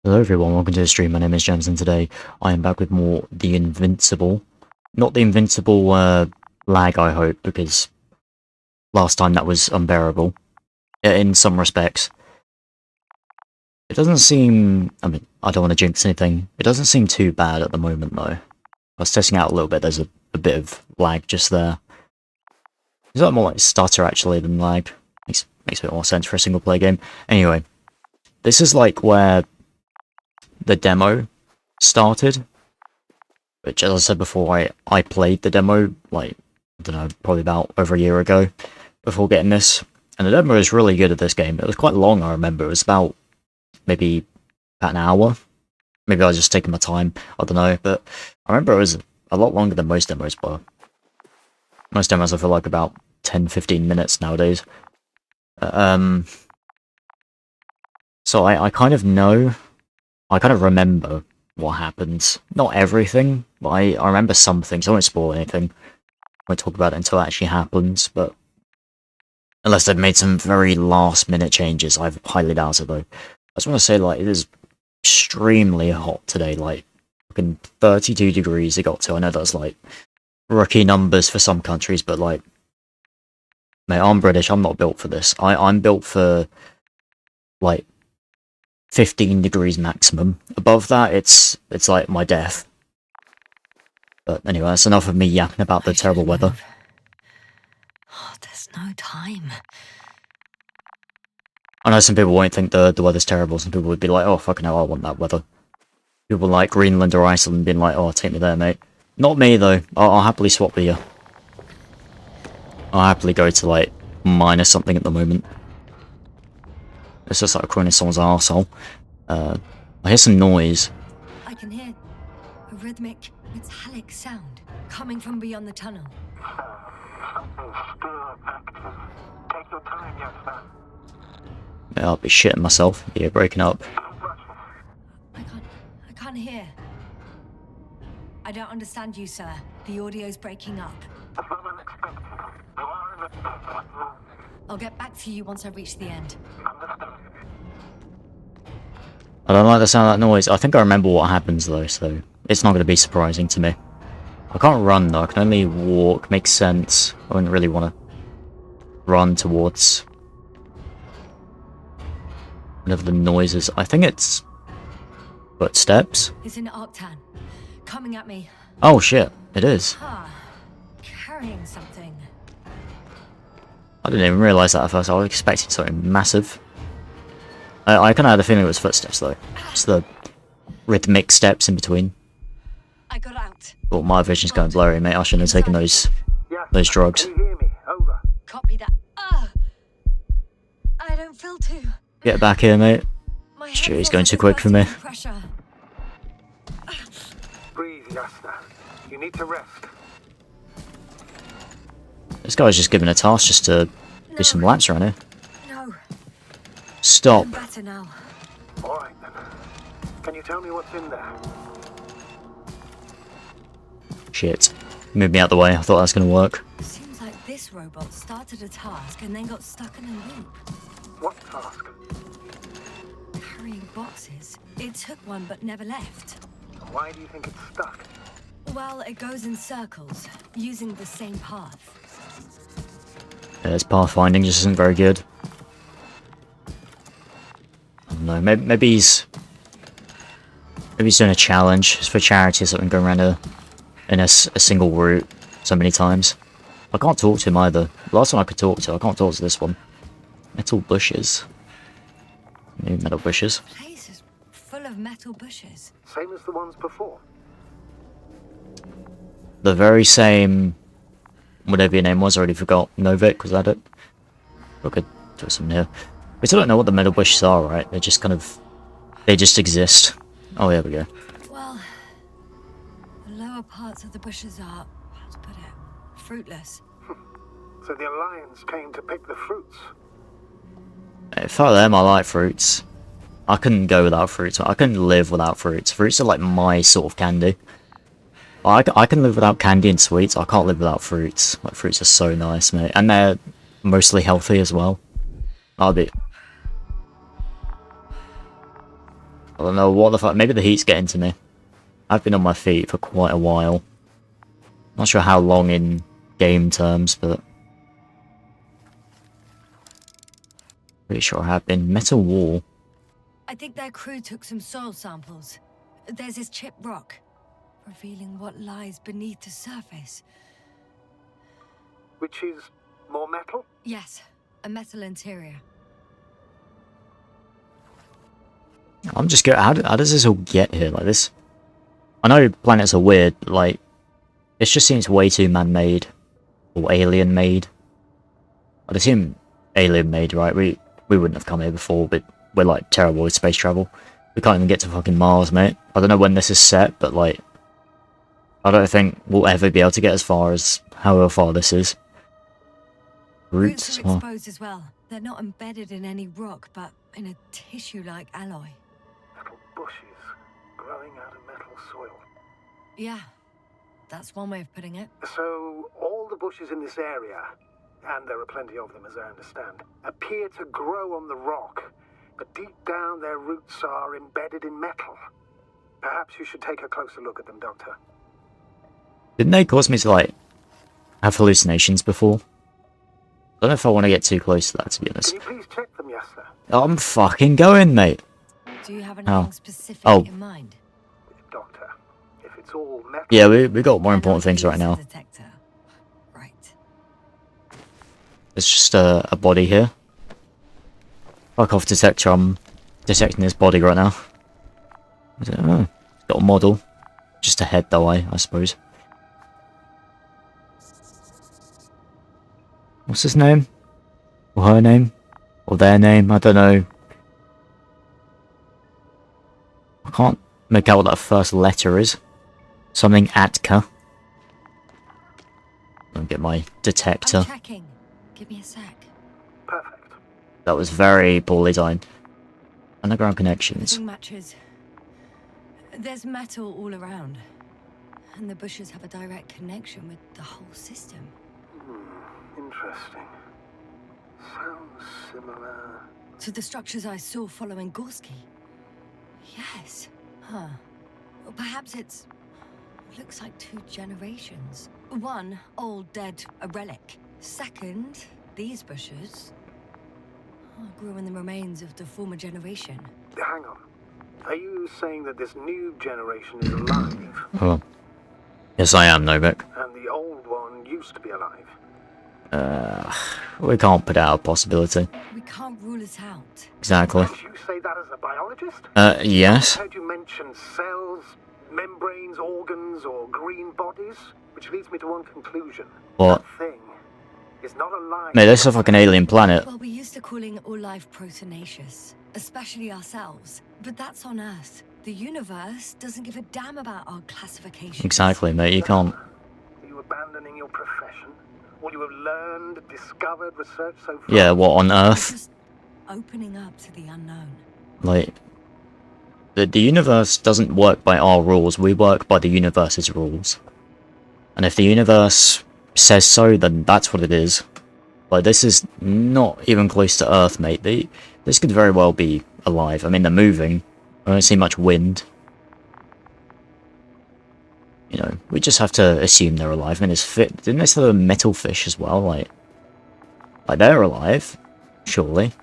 Hello everyone, welcome to the stream. My name is James and today I am back with more The Invincible. Not the Invincible lag, I hope, because last time that was unbearable. In some respects. It doesn't seem... I mean, I don't want to jinx anything. It doesn't seem too bad at the moment though. I was testing out a little bit, there's a bit of lag just there. Is that more like stutter actually than lag? Makes a bit more sense for a single player game. Anyway, this is like where the demo started, which, as I said before, I played the demo, like, I don't know, probably about over a year ago, before getting this, and the demo is really good at this game. It was quite long, I remember. It was about, maybe, about an hour. Maybe I was just taking my time, I don't know, but I remember it was a lot longer than most demos were. Most demos I feel like about 10-15 minutes nowadays. So I kind of know, I kind of remember what happens. Not everything, but I remember some things. I won't spoil anything. I won't talk about it until it actually happens, but... Unless they've made some very last-minute changes, I highly doubt it, though. I just want to say, like, it is extremely hot today, like, fucking 32 degrees it got to. I know that's, like, rookie numbers for some countries, but, like... Mate, I'm British, I'm not built for this. I'm built for, like, 15 degrees maximum. Above that, it's like my death. But anyway, that's enough of me yapping about the terrible weather. Oh, there's no time. I know some people won't think the weather's terrible. Some people would be like, oh, fucking hell, I want that weather. People like Greenland or Iceland being like, oh, take me there, mate. Not me, though. I'll happily swap with you. I'll happily go to, like, minus something at the moment. It's just like crawling in someone's arsehole. I hear some noise. I can hear a rhythmic, metallic sound coming from beyond the tunnel. Something's still active. Take your time, young man. Yeah, I'll be shitting myself. Yeah, breaking up. I can't hear. I don't understand you, sir. The audio's breaking up. It's not unexpected. You are in the... I'll get back to you once I reach the end. Understood. I don't like the sound of that noise. I think I remember what happens though, so it's not going to be surprising to me. I can't run though, I can only walk. Makes sense. I wouldn't really want to run towards whatever the noise is. I think it's footsteps. It's an Arctan. Coming at me. Oh shit, it is. Carrying something. I didn't even realise that at first. I was expecting something massive. I kind of had a feeling it was footsteps though. It's the rhythmic steps in between. I got out. But my vision's going blurry, mate. I shouldn't have taken those drugs. Can you hear me? Over. Copy that. I don't feel too. Get back here, mate. My head Shit, he's feels going like too it's quick for me. bursting with pressure. Breathe, Yasta. You need to rest. This guy's just given a task just to do some laps around here. No, Stop. I'm better now. All right, then. Can you tell me what's in there? Shit. Move me out the way. I thought that was going to work. Seems like this robot started a task and then got stuck in a loop. What task? Carrying boxes. It took one but never left. Why do you think it's stuck? Well, it goes in circles, using the same path. Yeah, his pathfinding just isn't very good. I don't know. Maybe he's doing a challenge. It's for charity or something, going around in a single route so many times. I can't talk to him either. Last one I could talk to, I can't talk to this one. Metal bushes. New metal bushes. The place is full of metal bushes. Same as the ones before. The very same... Whatever your name was, I already forgot. Novik, was that it? I could do something here. We still don't know what the metal bushes are, right? They just kind of... They just exist. Oh, there we go. Well, the lower parts of the bushes are, how to put it, fruitless. So the Alliance came to pick the fruits. If I them, I like fruits. I couldn't go without fruits. I couldn't live without fruits. Fruits are like my sort of candy. I can live without candy and sweets. I can't live without fruits. Like, fruits are so nice, mate. And they're mostly healthy as well. I'll be I don't know what the fuck. Maybe the heat's getting to me. I've been on my feet for quite a while. Not sure how long in game terms, but pretty sure I have been. Metal wall. I think their crew took some soil samples. There's this chipped rock, revealing what lies beneath the surface. Which is more metal? Yes, a metal interior. I'm just go. How does this all get here like this? I know planets are weird, but like, it just seems way too man-made or alien-made. I'd assume alien-made, right? We wouldn't have come here before, but we're like terrible with space travel. We can't even get to fucking Mars, mate. I don't know when this is set, but like, I don't think we'll ever be able to get as far as however far this is. Roots Roots. are exposed as well. They're not embedded in any rock, but in a tissue-like alloy. Little bushes growing out of metal soil. Yeah, that's one way of putting it. So, all the bushes in this area, and there are plenty of them as I understand, appear to grow on the rock, but deep down their roots are embedded in metal. Perhaps you should take a closer look at them, Doctor. Didn't they cause me to like have hallucinations before? I don't know if I want to get too close to that, to be honest. Can you please check them, yes, sir? I'm fucking going, mate. Do you have anything Oh. specific Oh. in mind? Doctor, if it's all metal... Yeah, we got more important things right Analyze now. the detector. Right. There's just a body here. Fuck off, detector. I'm detecting this body right now. I don't know. Got a model. Just a head, though, I suppose. What's his name? Or her name? Or their name? I don't know. I can't make out what that first letter is. Something Atka. I'll get my detector. I'm checking. Give me a sec. Perfect. That was very poorly done. Underground connections. Everything matches. There's metal all around. And the bushes have a direct connection with the whole system. Interesting. Sounds similar... To the structures I saw following Gorski. Yes. Huh. Well, perhaps it's... looks like 2 generations. One, old, dead, a relic. Second, these bushes... grew in the remains of the former generation. Hang on. Are you saying that this new generation is alive, Oh. Yes, I am, Novak. and the old one used to be alive? We can't put out a possibility. We can't rule it out. Exactly. Did you say that as a biologist? Yes. I heard you mention cells, membranes, organs, or green bodies, which leads me to one conclusion. What? That thing is not alive. Mate, this is a fucking alien planet. Well, we used to calling all life proteinaceous, especially ourselves. But that's on Earth. The universe doesn't give a damn about our classification. Exactly, mate, you can't... Are you abandoning your profession? All you have learned, discovered, researched so far? Yeah, what, on Earth? Just opening up to the unknown. Like... The universe doesn't work by our rules, we work by the universe's rules. And if the universe says so, then that's what it is. Like, this is not even close to Earth, mate. This could very well be alive. I mean, they're moving. I don't see much wind. You know, we just have to assume they're alive. I mean, didn't they say a metal fish as well? Like they're alive, surely.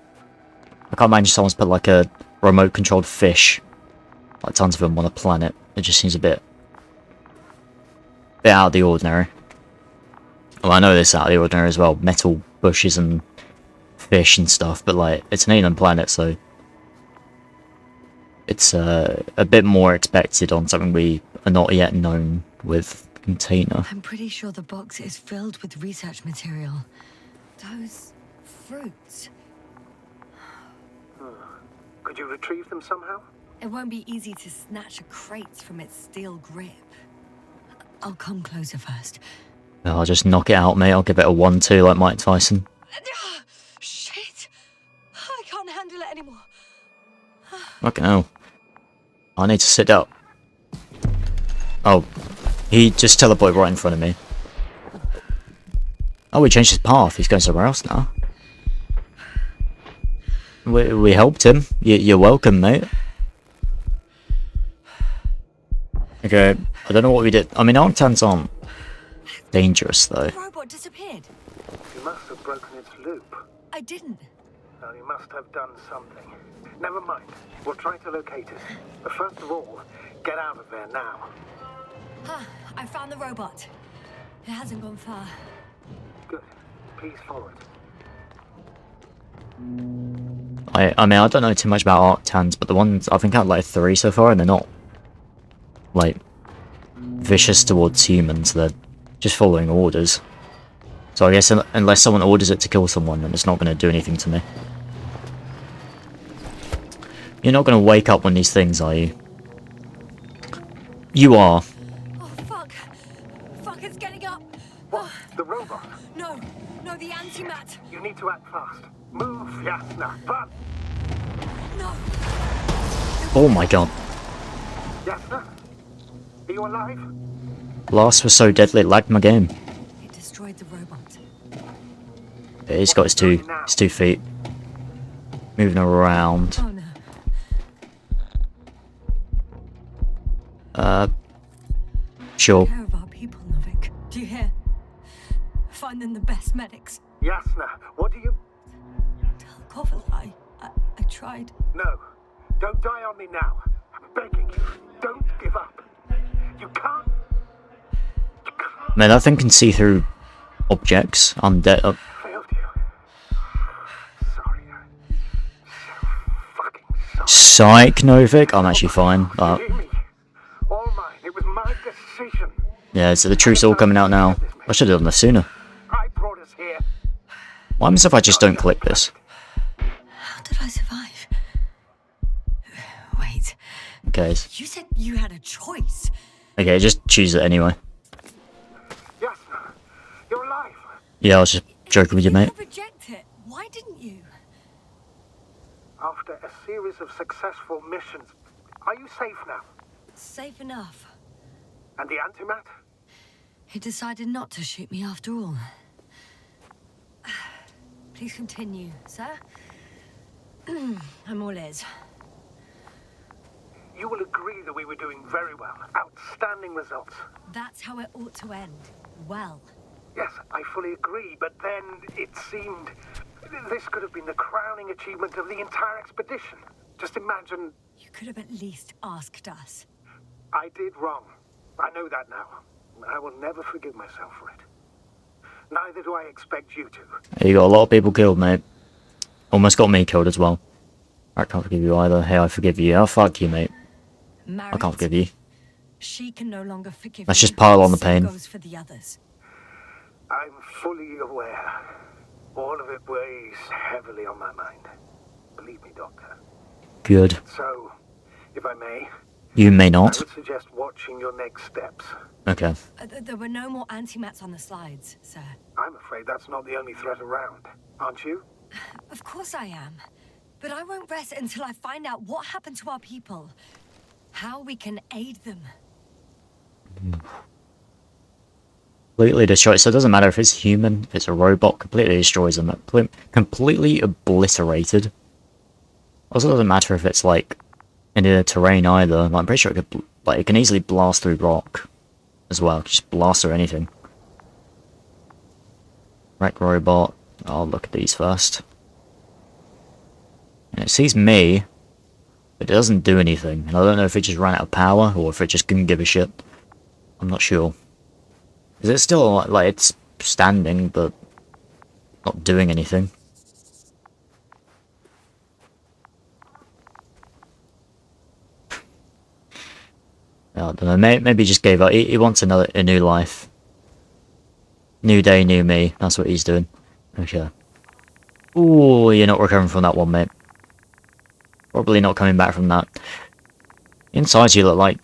I can't imagine someone's put like a remote-controlled fish, like tons of them, on a planet. It just seems a bit out of the ordinary. Well, I know this is out of the ordinary as well. Metal bushes and fish and stuff, but like, it's an alien planet, so it's a bit more expected on something we are not yet known with. Container. I'm pretty sure the box is filled with research material. Those fruits. Could you retrieve them somehow? It won't be easy to snatch a crate from its steel grip. I'll come closer first. I'll just knock it out, mate. I'll give it a 1-2 like Mike Tyson. Shit! I can't handle it anymore. Fucking hell. I need to sit up. Oh. He just teleported right in front of me. Oh, we changed his path. He's going somewhere else now. We helped him. You're welcome, mate. Okay, I don't know what we did. I mean, Arctans aren't dangerous, though. The robot disappeared. You must have broken its loop. I didn't. Well, you must have done something. Never mind. We'll try to locate it. But first of all, get out of there now. I found the robot. It hasn't gone far. Good. Please follow it. I mean, I don't know too much about Arctans, but the ones, I think I had like 3 so far, and they're not, like, vicious towards humans. They're just following orders. So I guess unless someone orders it to kill someone, then it's not going to do anything to me. You're not going to wake up on these things, are you? You are. Oh, fuck. Fuck, it's getting up. What? The robot? No, the antimat. You need to act fast. Move, Yasna. But No. Oh my god. Yasna? Are you alive? Blast was so deadly it lagged my game. It destroyed the robot. He's got his two feet. Moving around. Oh no. Sure. Take care of our people, Novik. Do you hear? Find them the best medics. Yasna, what do you... Tell Koval I tried. No. Don't die on me now. I'm begging you. Don't give up. You can't... Man, that thing can see through objects. Undead. Failed you. Sorry. So fucking sorry. Psych, Novik. I'm actually fine. Forgive me. All mine. It was my decision. Yeah, so the truth's all coming out now. I should have done this sooner. I brought us here. What happens if I just don't click this? How did I survive? Wait. Okay. You said you had a choice. Okay, just choose it anyway. Yasna, you're alive. Yeah, I was just joking with you, mate. could reject it. Why didn't you? After a series of successful missions, are you safe now? Safe enough. And the antimat? He decided not to shoot me after all. Please continue, sir. I'm all ears. You will agree that we were doing very well. Outstanding results. That's how it ought to end. Well. Yes, I fully agree, but then it seemed... This could have been the crowning achievement of the entire expedition. Just imagine... You could have at least asked us. I did wrong. I know that now. I will never forgive myself for it. Neither do I expect you to. You got a lot of people killed, mate. Almost got me killed as well. I can't forgive you either. Hey, I forgive you. Oh, fuck you, mate. Married, I can't forgive you. She can no longer forgive Let's you. just pile on the Same pain. goes for the others. I'm fully aware. All of it weighs heavily on my mind. Believe me, Doctor. Good. So, if I may, You may I not. would suggest watching your next steps. Okay. There were no more antimats on the slides, sir. I'm afraid that's not the only threat around, aren't you? Of course I am. But I won't rest until I find out what happened to our people. How we can aid them. Completely destroyed. So it doesn't matter if it's human, if it's a robot, completely destroys them. Completely obliterated. Also doesn't matter if it's like in the terrain either. Like, I'm pretty sure it could, like, it can easily blast through rock as well. Just blast through anything. Wreck robot. I'll look at these first. And it sees me, but it doesn't do anything. And I don't know if it just ran out of power or if it just couldn't give a shit. I'm not sure. Is it still like it's standing but not doing anything? I don't know. Maybe he just gave up. He wants a new life. New day, new me. That's what he's doing. Okay. Ooh, you're not recovering from that one, mate. Probably not coming back from that. Inside you look like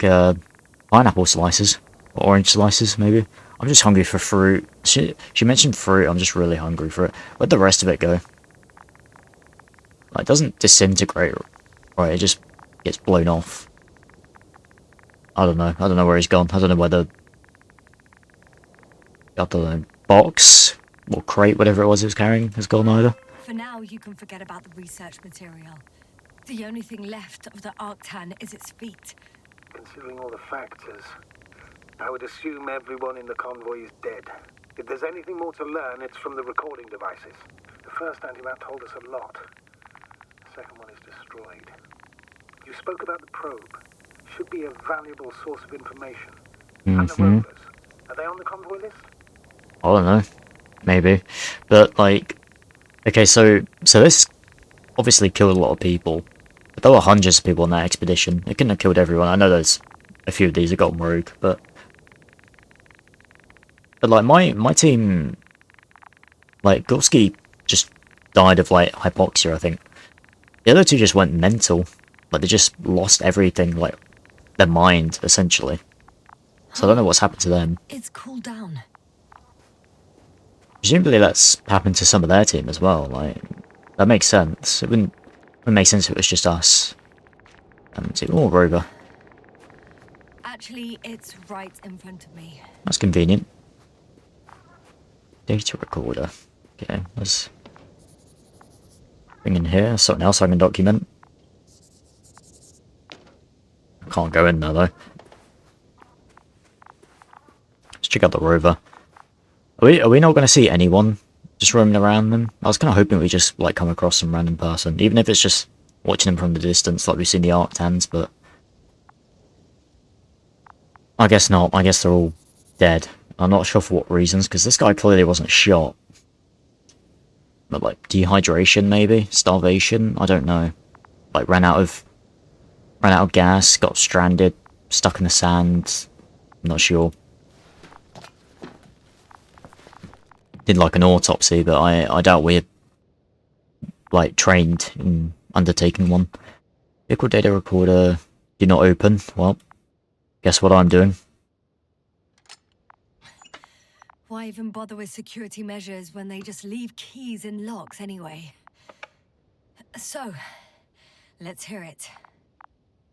pineapple slices. Or orange slices, maybe. I'm just hungry for fruit. She mentioned fruit, I'm just really hungry for it. Where'd the rest of it go? Like, it doesn't disintegrate, right, it just gets blown off. I don't know where he's gone. I don't know whether... I don't know, box? Or crate, whatever it was he was carrying, has gone either. For now, you can forget about the research material. The only thing left of the Arctan is its feet. considering all the factors. I would assume everyone in the convoy is dead. If there's anything more to learn, it's from the recording devices. The first anti-map told us a lot. The second one is destroyed. You spoke about the probe. Should be a valuable source of information. And the rovers. Are they on the convoy list? I don't know. Maybe. But, like... Okay, so this obviously killed a lot of people. But there were hundreds of people on that expedition. It couldn't have killed everyone. I know there's a few of these that got rogue, but... But, like, my team... Like, Gorski just died of, like, hypoxia, I think. The other two just went mental. Like, they just lost everything, like, their mind, essentially. So I don't know what's happened to them. It's cooled down. Presumably that's happened to some of their team as well, like... That makes sense. It wouldn't make sense if it was just us. Oh, rover. Actually, it's right in front of me. That's convenient. Data recorder. Okay, let's bring in here. Something else I can document. I can't go in there though. Let's check out the rover. Are we not going to see anyone just roaming around them? I was kind of hoping we just like come across some random person, even if it's just watching them from the distance, like we've seen the Arctans. But I guess not. I guess they're all dead. I'm not sure for what reasons, because this guy clearly wasn't shot. But like dehydration, maybe starvation. I don't know. Like ran out of gas, got stranded, stuck in the sand. I'm not sure. Did like an autopsy, but I doubt we're like trained in undertaking one. Vehicle data recorder did not open. Well, guess what I'm doing. Why even bother with security measures when they just leave keys in locks anyway? So, let's hear it.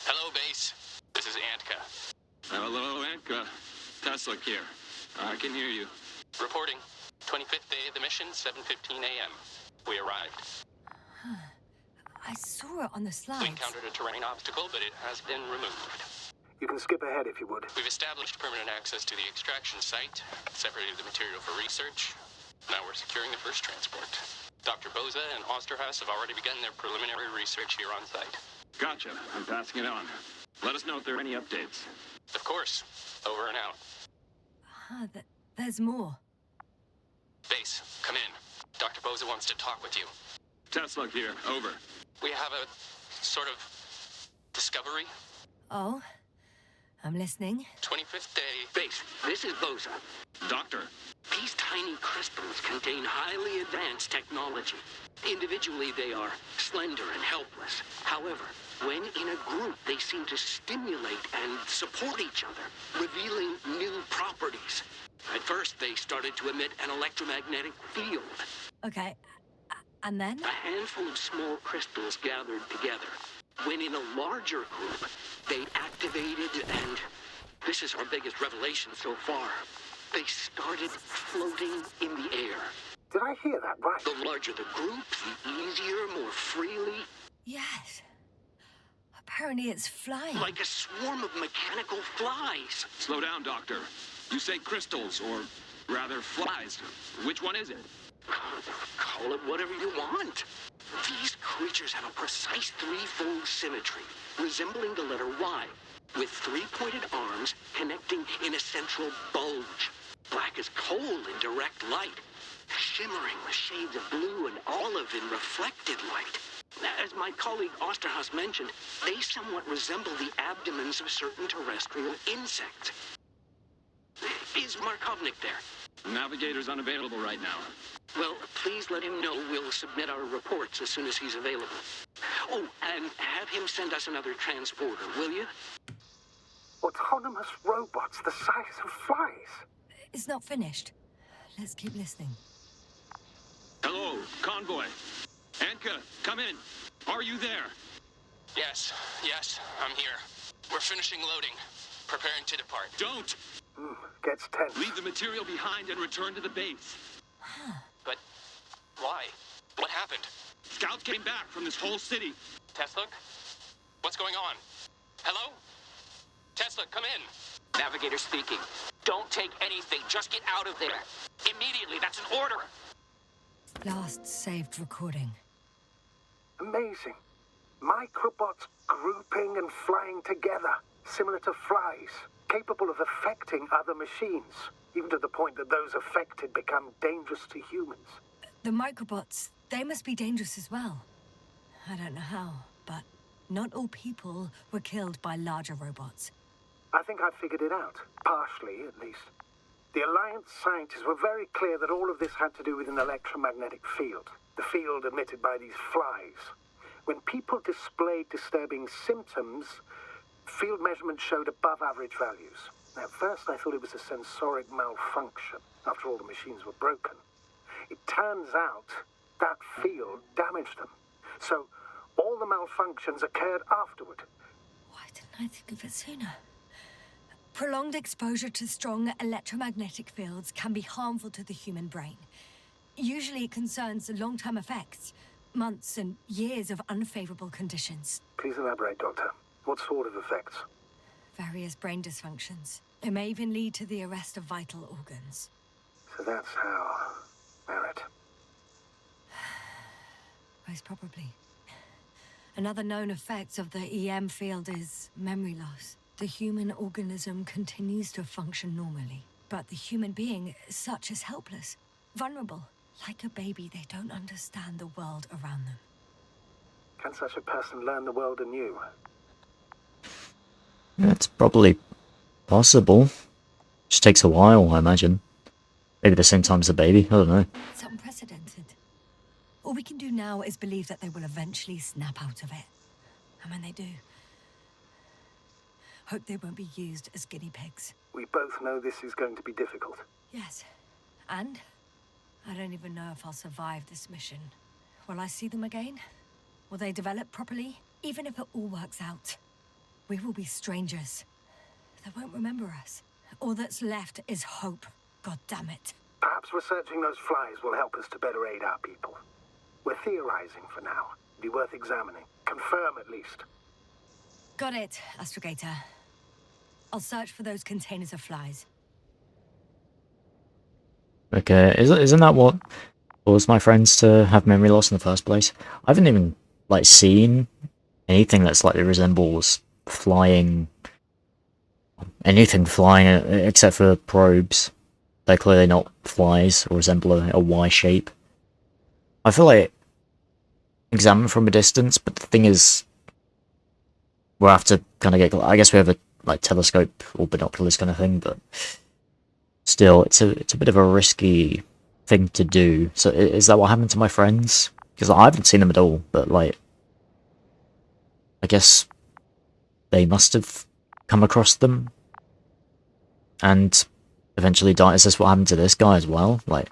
Hello, base. This is Antka. Hello, Antka. Tesla here. I can hear you. Reporting. 25th day of the mission, 7:15 a.m. We arrived. I saw it on the slides. We encountered a terrain obstacle, but it has been removed. You can skip ahead if you would. We've established permanent access to the extraction site, separated the material for research. Now we're securing the first transport. Dr. Boza and Osterhaus have already begun their preliminary research here on site. Gotcha. I'm passing it on. Let us know if there are any updates. Of course. Over and out. There's more. Base, come in. Dr. Boza wants to talk with you. Tesla here. Over. We have a sort of discovery. Oh? I'm listening. 25th day. Base, this is Boza. Doctor. These tiny crystals contain highly advanced technology. Individually, they are slender and helpless. However, when in a group, they seem to stimulate and support each other, revealing new properties. At first, they started to emit an electromagnetic field. Okay. And then? A handful of small crystals gathered together. When in a larger group, they activated and... This is our biggest revelation so far. They started floating in the air. Did I hear that right? The larger the group, the easier, more freely. Yes. Apparently it's flying. Like a swarm of mechanical flies. Slow down, Doctor. You say crystals, or rather flies. Which one is it? Call it whatever you want. These creatures have a precise threefold symmetry, resembling the letter Y, with three-pointed arms connecting in a central bulge. Black as coal in direct light, shimmering with shades of blue and olive in reflected light. As my colleague Osterhaus mentioned, they somewhat resemble the abdomens of certain terrestrial insects. Is Markovnik there? Navigator's unavailable right now. Well, please let him know we'll submit our reports as soon as he's available. Oh, and have him send us another transporter, will you? Autonomous robots the size of flies. It's not finished. Let's keep listening. Hello, convoy. Antka, come in. Are you there? Yes, I'm here. We're finishing loading. Preparing to depart. Don't! Gets tense. Leave the material behind and return to the base. But why? What happened? Scouts came back from this whole city. Tesla? What's going on? Hello? Tesla, come in. Navigator speaking. Don't take anything. Just get out of there. Immediately. That's an order. Last saved recording. Amazing. Microbots grouping and flying together, similar to flies, capable of affecting other machines, even to the point that those affected become dangerous to humans. The microbots, they must be dangerous as well. I don't know how, but not all people were killed by larger robots. I think I've figured it out, partially at least. The Alliance scientists were very clear that all of this had to do with an electromagnetic field, the field emitted by these flies. When people displayed disturbing symptoms, field measurements showed above average values. At first I thought it was a sensoric malfunction, after all the machines were broken. It turns out that field damaged them. So all the malfunctions occurred afterward. Why didn't I think of it sooner? Prolonged exposure to strong electromagnetic fields can be harmful to the human brain. Usually it concerns long-term effects, months and years of unfavorable conditions. Please elaborate, Doctor. What sort of effects? Various brain dysfunctions. It may even lead to the arrest of vital organs. So that's how... Barrett. Most probably. Another known effect of the EM field is memory loss. The human organism continues to function normally, but the human being as such is helpless, vulnerable. Like a baby, they don't understand the world around them. Can such a person learn the world anew? It's probably possible. Just takes a while, I imagine. Maybe the same time as a baby, I don't know. It's unprecedented. All we can do now is believe that they will eventually snap out of it. And when they do, hope they won't be used as guinea pigs. We both know this is going to be difficult. Yes. And I don't even know if I'll survive this mission. Will I see them again? Will they develop properly? Even if it all works out, we will be strangers. They won't remember us. All that's left is hope. God damn it. Perhaps researching those flies will help us to better aid our people. We're theorizing for now. Be worth examining. Confirm at least. Got it, Astrogator. I'll search for those containers of flies. Okay, isn't that what caused my friends to have memory loss in the first place? I haven't even, like, seen anything that slightly resembles flying... anything flying except for probes. They're clearly not flies or resemble a Y shape. I feel like examine from a distance, but the thing is, we'll have to kind of get... I guess we have a like telescope or binoculars kind of thing, but still, it's a bit of a risky thing to do. So is that what happened to my friends? Because I haven't seen them at all, but like, I guess they must have come across them and eventually died. Is this what happened to this guy as well? Like,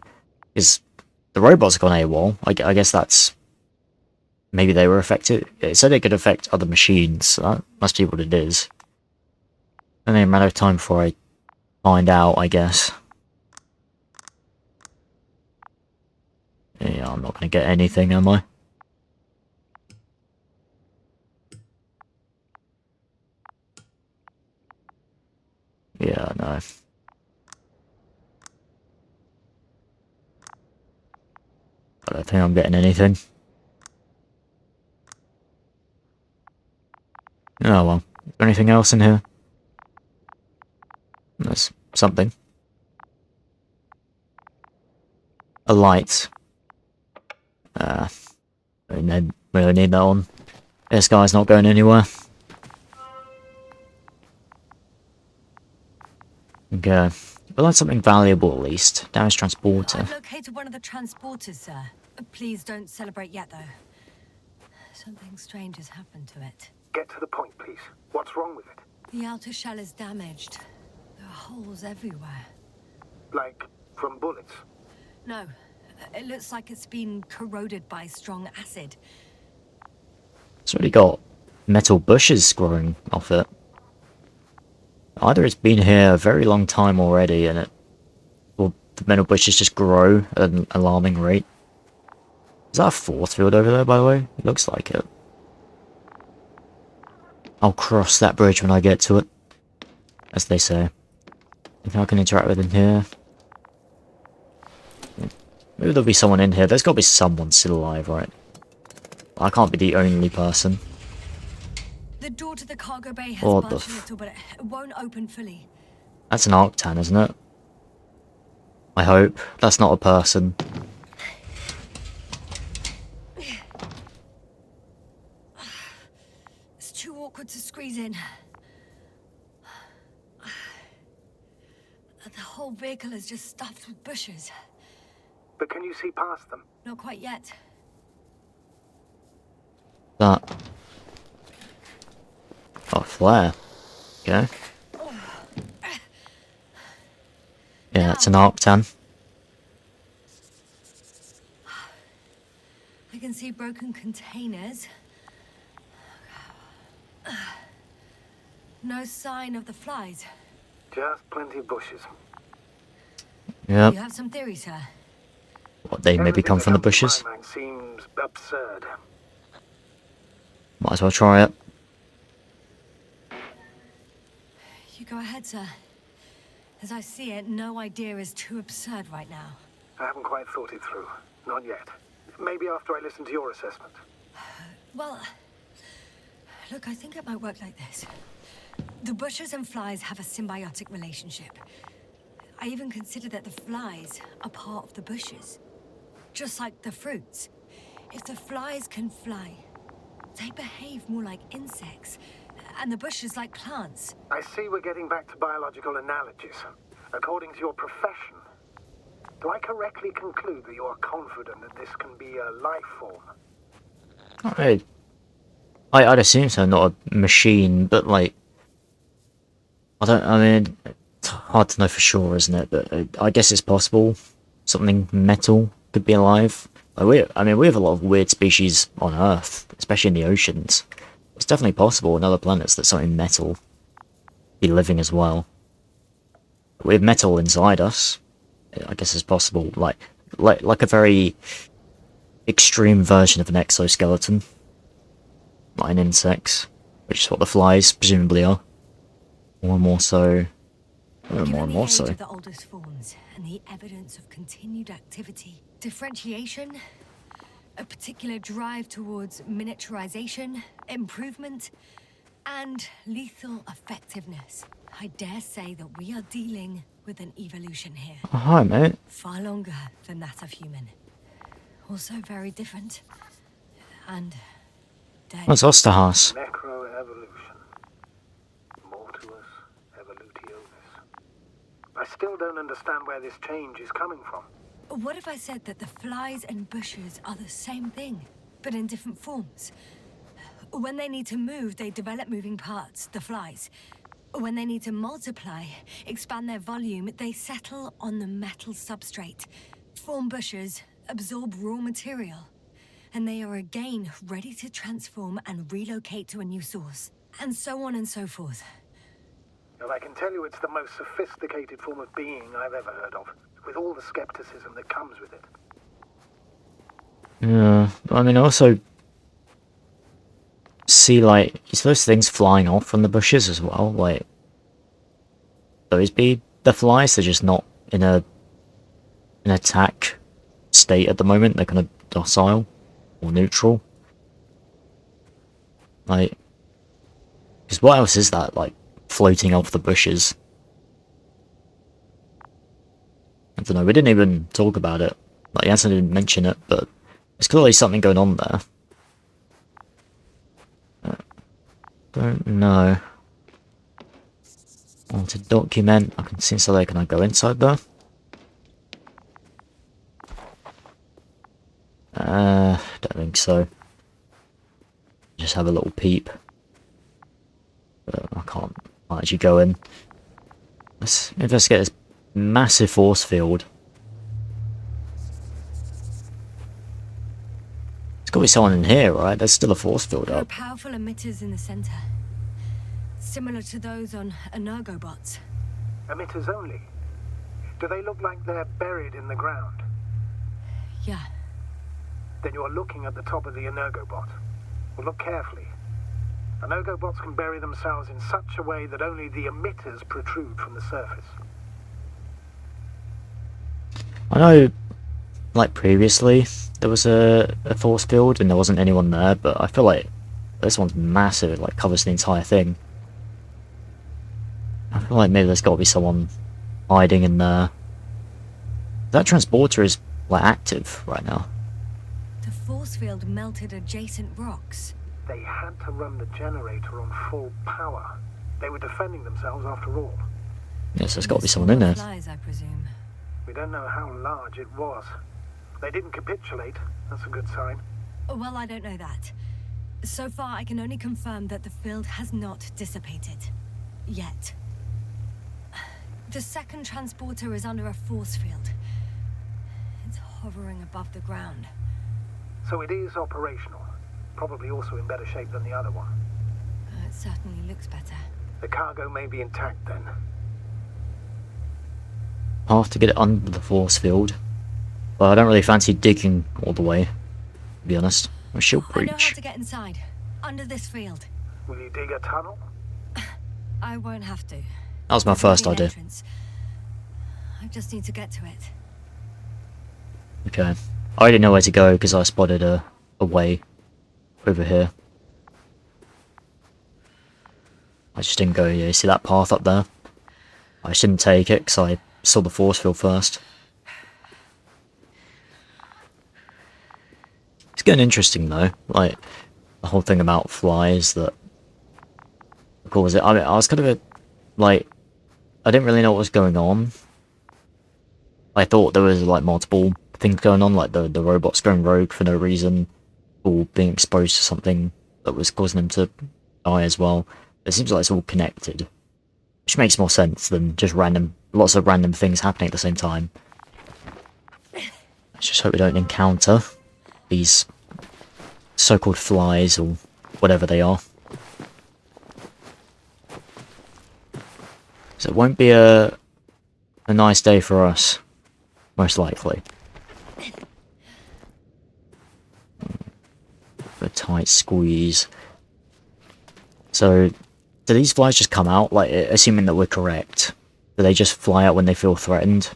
is the robots gone AWOL? I guess that's... maybe they were affected. It said it could affect other machines, so that must be what it is. Only a matter of time before I find out, I guess. Yeah, I'm not going to get anything, am I? Yeah, no. I don't think I'm getting anything. Oh well. Is there anything else in here? There's something. A light. Really need that on. This guy's not going anywhere. Okay. We'll have something valuable at least. Damaged transporter. I've located one of the transporters, sir. Please don't celebrate yet, though. Something strange has happened to it. Get to the point, please. What's wrong with it? The outer shell is damaged. There are holes everywhere. Like, from bullets? No, it looks like it's been corroded by strong acid. It's already got metal bushes growing off it. Either it's been here a very long time already and or the metal bushes just grow at an alarming rate. Is that a force field over there, by the way? It looks like it. I'll cross that bridge when I get to it. as they say. If I can interact with him here. Maybe there'll be someone in here. There's got to be someone still alive, right? I can't be the only person. The door to the cargo bay has What the budged a little, but it won't open fully. That's an Arctan, isn't it? I hope. That's not a person. It's too awkward to squeeze in. The whole vehicle is just stuffed with bushes. But can you see past them? Not quite yet. That. Oh, flare. Okay. Yeah, that's an Arctan. I can see broken containers. No sign of the flies. Just plenty of bushes. Yep. You have some theories, sir? What, they maybe come from the bushes? Everything that comes to my mind seems absurd. Might as well try it. You go ahead, sir. As I see it, no idea is too absurd right now. I haven't quite thought it through. Not yet. Maybe after I listen to your assessment. Well, look, I think it might work like this. The bushes and flies have a symbiotic relationship. I even consider that the flies are part of the bushes. Just like the fruits. If the flies can fly, they behave more like insects, and the bushes like plants. I see we're getting back to biological analogies. According to your profession, do I correctly conclude that you are confident that this can be a life form? I'd assume so, not a machine, but like... I mean, it's hard to know for sure, isn't it? But I guess it's possible. Something metal could be alive. We have a lot of weird species on Earth, especially in the oceans. It's definitely possible in other planets that something metal be living as well. We have metal inside us. I guess it's possible, like a very extreme version of an exoskeleton, like an insect, which is what the flies presumably are. More and more so. More and more so. Given the age of the oldest forms and the evidence of continued activity, differentiation, a particular drive towards miniaturization, improvement, and lethal effectiveness, I dare say that we are dealing with an evolution here. Oh, hi, mate. Far longer than that of human. Also very different. And dead. What's Osterhaus? Necroevolution. Mortuus evolutionis. I still don't understand where this change is coming from. What if I said that the flies and bushes are the same thing, but in different forms? When they need to move, they develop moving parts, the flies. When they need to multiply, expand their volume, they settle on the metal substrate, form bushes, absorb raw material. And they are again ready to transform and relocate to a new source. And so on and so forth. Well, I can tell you it's the most sophisticated form of being I've ever heard of, with all the skepticism that comes with it. Yeah, I mean, also see, like, is those things flying off from the bushes as well? Like, those be the flies? They're just not in an attack state at the moment. They're kind of docile or neutral. Like, because what else is that, like, floating off the bushes? I don't know, we didn't even talk about it. Like, Yansen didn't mention it, but there's clearly something going on there. Don't know. I want to document. I can see so can I go inside there? Don't think so. Just have a little peep. But I can't actually go in. Let's investigate this massive force field. There's got to be someone in here, right? There's still a force field There are up. powerful emitters in the center. Similar to those on Energobots. Emitters only? Do they look like they're buried in the ground? Yeah. Then you're looking at the top of the Energobot. Well, look carefully. Energobots can bury themselves in such a way that only the emitters protrude from the surface. I know, like previously, there was a force field and there wasn't anyone there, but I feel like this one's massive, it like covers the entire thing. I feel like maybe there's got to be someone hiding in there. That transporter is like active right now. The force field melted adjacent rocks. They had to run the generator on full power. They were defending themselves after all. Yes, there's got to be someone in there. Flies, I presume. We don't know how large it was. They didn't capitulate. That's a good sign. Well, I don't know that. So far, I can only confirm that the field has not dissipated. Yet. The second transporter is under a force field. It's hovering above the ground. So it is operational. Probably also in better shape than the other one. It certainly looks better. The cargo may be intact then. I'll have to get it under the force field. But I don't really fancy digging all the way, to be honest. A shield I know how breach. to get inside. Under this field. Will you dig a tunnel? I won't have to. That was my There's already first an idea. entrance. I just need to get to it. Okay. I already know where to go because I spotted a way over here. I just didn't go here. You see that path up there? I just didn't take it because I saw the force field first. It's getting interesting though. Like, the whole thing about flies that cause it. I mean, I was kind of like, I didn't really know what was going on. I thought there was like multiple things going on, like the robots going rogue for no reason, or being exposed to something that was causing them to die as well. It seems like it's all connected, which makes more sense than just lots of random things happening at the same time. Let's just hope we don't encounter these so-called flies or whatever they are. So it won't be a nice day for us, most likely. A tight squeeze. So, do these flies just come out, like, assuming that we're correct? Do they just fly out when they feel threatened?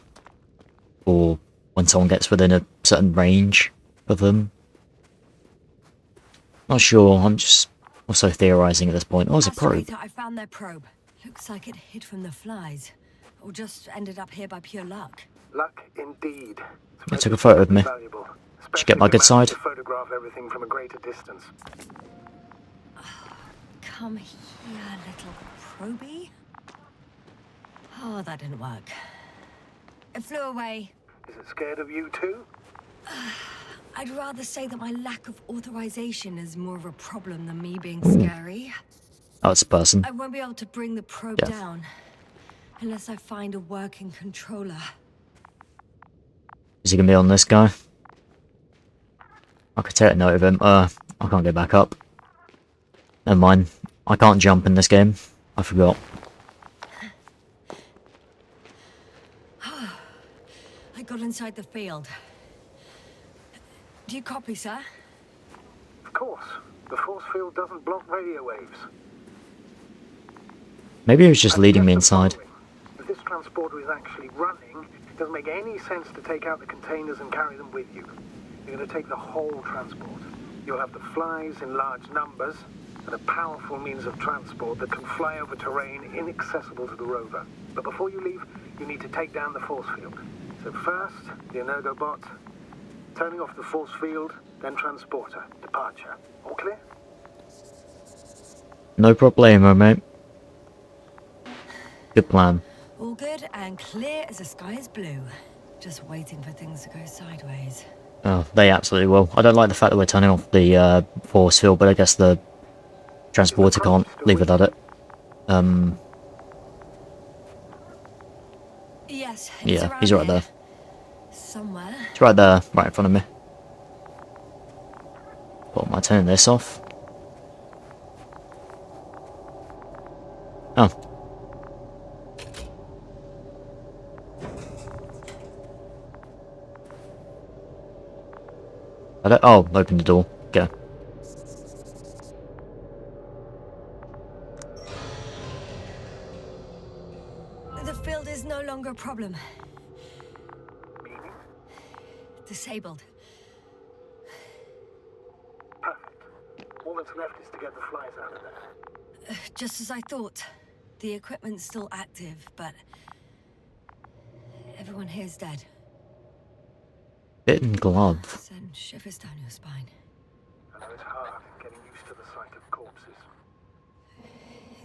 Or when someone gets within a certain range of them? Not sure, I'm just also theorizing at this point. Oh, it's a probe. Aspirator, I found their probe. Looks like it hid from the flies. Or just ended up here by pure luck. Luck indeed. It took a photo of me. Valuable, Did you get my good side? to photograph everything from a greater distance. Come here, little probie. Oh, that didn't work. It flew away. Is it scared of you too? I'd rather say that my lack of authorization is more of a problem than me being scary. Oh, it's a person. I won't be able to bring the probe Yeah. down unless I find a working controller. Is he gonna be on this guy? I could take a note of him. I can't go back up. Never mind. I can't jump in this game. I forgot. I got inside the field. Do you copy, sir? Of course. The force field doesn't block radio waves. Maybe he was just I leading me suggest the inside. following. If this transporter is actually running, it doesn't make any sense to take out the containers and carry them with you. You're going to take the whole transport. You'll have the flies in large numbers, and a powerful means of transport that can fly over terrain inaccessible to the rover. But before you leave, you need to take down the force field. So first, the Energobot, turning off the force field, then transporter, departure. All clear? No problemo, mate. Good plan. All good and clear as the sky is blue. Just waiting for things to go sideways. Oh, they absolutely will. I don't like the fact that we're turning off the force field, but I guess the transporter can't leave without it. Yes, it's Yeah, around he's right here. there. Somewhere. It's right there, right in front of me. What, am I turning this off? Oh. Oh, open the door. Okay. is no longer a problem. Meaning? Disabled. Perfect. All that's left is to get the flies out of there. Just as I thought. The equipment's still active, but everyone here's dead. Bitten glove. Send shivers down your spine. I know it's hard getting used to the sight of corpses.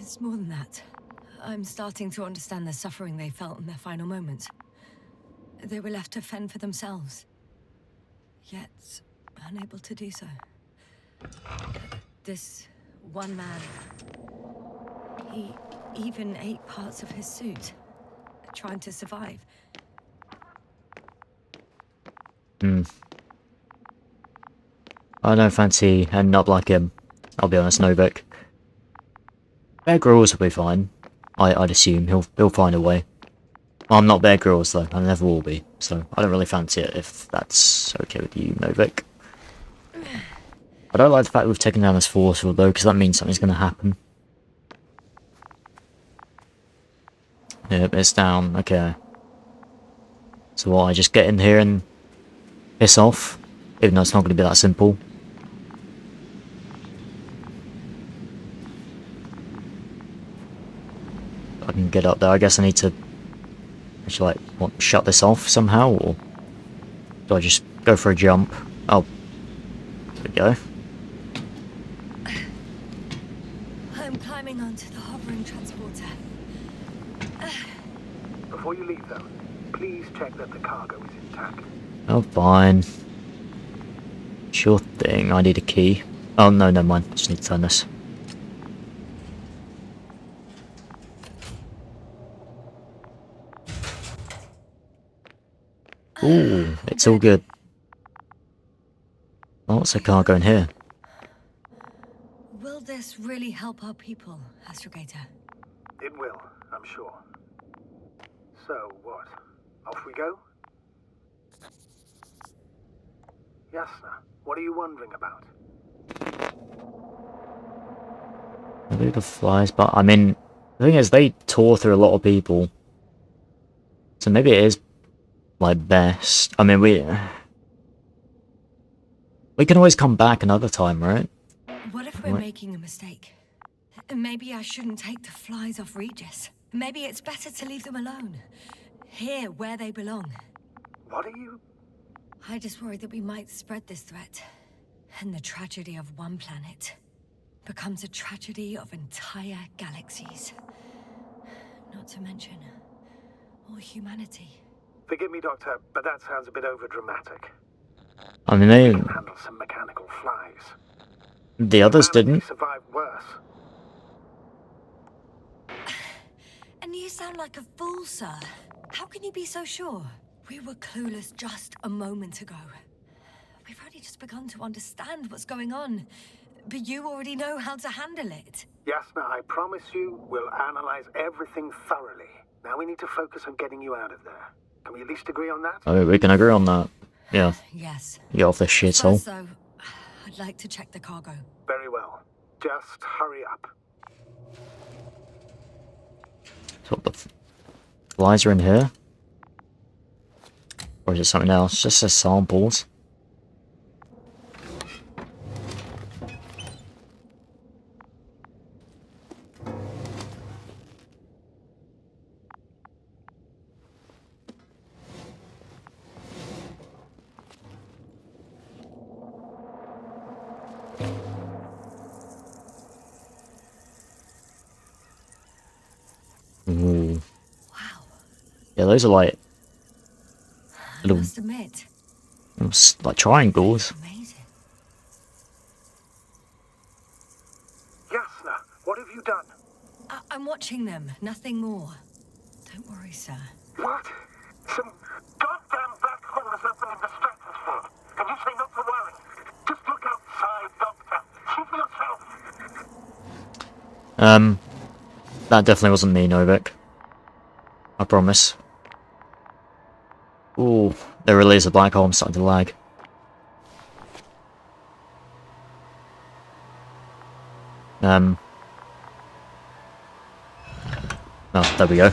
It's more than that. I'm starting to understand the suffering they felt in their final moments. They were left to fend for themselves, yet unable to do so. This one man, he even ate parts of his suit, trying to survive. I don't fancy ending up like him. I'll be honest, Novik. Bear Grylls will be fine. I'd assume he'll find a way. Well, I'm not Bear Grylls though. I never will be. So I don't really fancy it if that's okay with you, Novik. I don't like the fact we've taken down this force field though, because that means something's going to happen. Yep, it's down. Okay. So what, I just get in here and piss off? Even though it's not going to be that simple. I can get up there. I guess I need to actually, like, what, shut this off somehow, or do I just go for a jump? Oh, there we go. I'm climbing onto the hovering transporter. Before you leave, though, please check that the cargo is intact. Oh, fine. Sure thing. I need a key. Oh, no, never mind. Just need to turn this. Ooh, it's all good. Oh, what's the cargo in here? Will this really help our people, Astrogator? It will, I'm sure. So, what? Off we go? Yasna, what are you wondering about? Maybe the flies, but I mean, the thing is, they tore through a lot of people. So maybe it is, like, best. I mean, we can always come back another time, right? What if we're making a mistake? Maybe I shouldn't take the flies off Regis. Maybe it's better to leave them alone. Here, where they belong. What are you... I just worry that we might spread this threat. And the tragedy of one planet becomes a tragedy of entire galaxies. Not to mention, all humanity. Forgive me, Doctor, but that sounds a bit overdramatic. I mean, they... We can handle some mechanical flies. The others Humanity didn't. survived worse. And you sound like a fool, sir. How can you be so sure? We were clueless just a moment ago. We've only just begun to understand what's going on. But you already know how to handle it. Yasna, I promise you, we'll analyze everything thoroughly. Now we need to focus on getting you out of there. Can we at least agree on that? Oh, we can agree on that. Yeah. Yes. Get off this shithole. First, though, I'd like to check the cargo. Very well. Just hurry up. So what the flies are in here? Or is it something else? Just says samples. Ooh. Wow. Yeah, those are like I little, must admit, like triangles. amazing. Yasna, what have you done? I'm watching them, nothing more. Don't worry, sir. What? Some goddamn black hole is opening the stratosphere. And you say not to worry. Just look outside, Doctor. See for yourself. That definitely wasn't me, Novik. I promise. Ooh, there really is a black hole. I'm starting to lag. Oh, there we go.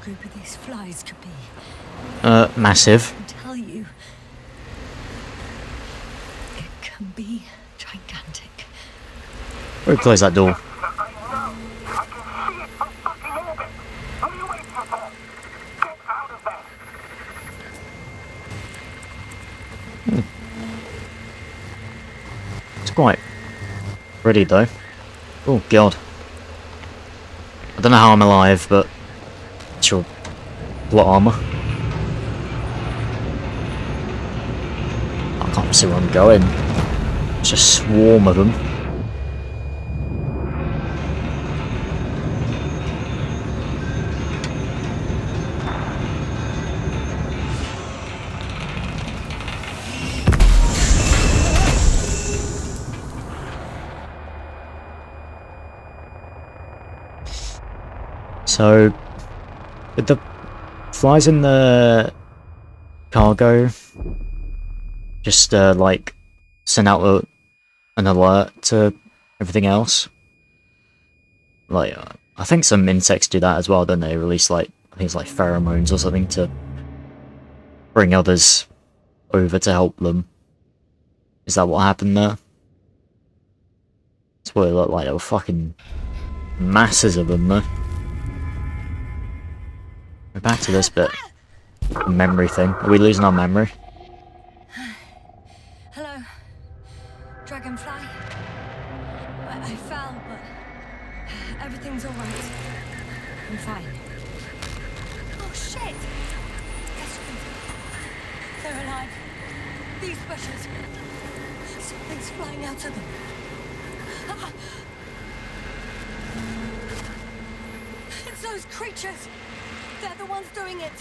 group of these flies could be. Massive. I tell you, it can be gigantic. We'll close that door. I know. I can see it from fucking orbit. What are you waiting for? Get out of there. It's quite pretty though. Oh god. I don't know how I'm alive, but sure. Plot armor. I can't see where I'm going. It's a swarm of them. So, with the flies in the cargo, just like send out an alert to everything else. Like, I think some insects do that as well, don't they? Release like, I think it's like pheromones or something to bring others over to help them. Is that what happened there? That's what it looked like. There were fucking masses of them though. We're back to this bit. The memory thing. Are we losing our memory? Hello, dragonfly. I fell, but everything's all right. I'm fine. Oh shit! Guess what? They're alive. These bushes. Something's flying out of them. Ah! It's those creatures. They're the ones doing it.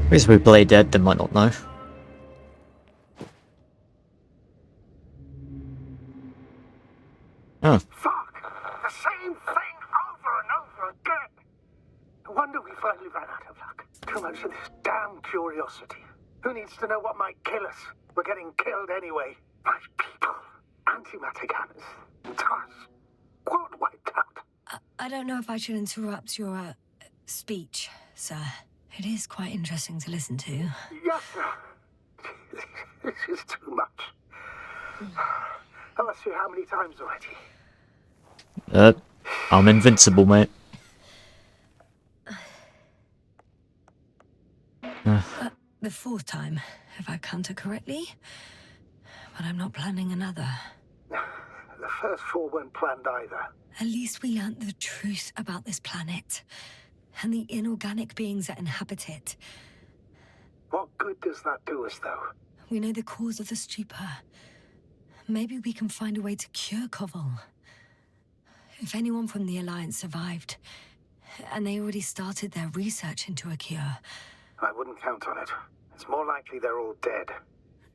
Because we play dead, they might not know. Oh. Fuck! The same thing over and over again! No wonder we finally ran out of luck. Too much of this damn curiosity. Who needs to know what might kill us? We're getting killed anyway. My people. Antimatter gunners. Tars. World wiped out. I don't know if I should interrupt your speech, sir. It is quite interesting to listen to. Yes, sir. This is too much. I've asked you how many times already? I'm invincible, mate. The fourth time, if I counted correctly. But I'm not planning another. The first four weren't planned either. At least we learnt the truth about this planet. And the inorganic beings that inhabit it. What good does that do us, though? We know the cause of the stupor. Maybe we can find a way to cure Koval. If anyone from the Alliance survived, and they already started their research into a cure. I wouldn't count on it. It's more likely they're all dead.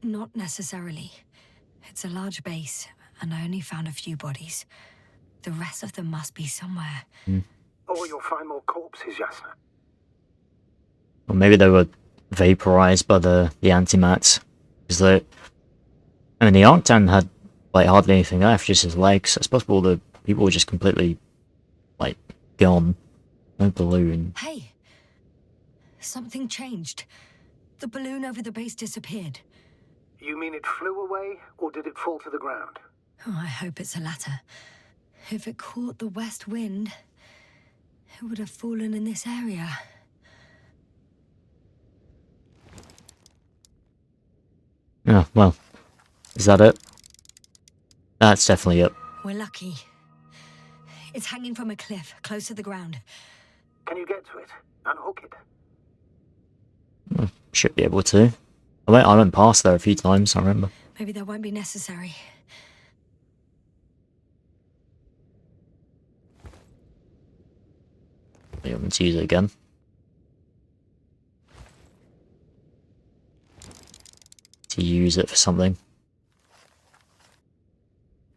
Not necessarily. It's a large base, and I only found a few bodies. The rest of them must be somewhere. Or you'll find more corpses, Yasna. Or maybe they were vaporized by the antimats. Because the Arctan had like hardly anything left, just his legs. It's possible the people were just completely like gone. No balloon. Hey! Something changed. The balloon over the base disappeared. You mean it flew away, or did it fall to the ground? Oh, I hope it's the latter. If it caught the west wind, it would have fallen in this area. Yeah, well, is that it? That's definitely it. We're lucky. It's hanging from a cliff, close to the ground. Can you get to it? Unhook it? Should be able to. I went past there a few times, I remember. Maybe that won't be necessary. You want me to use it again? To use it for something.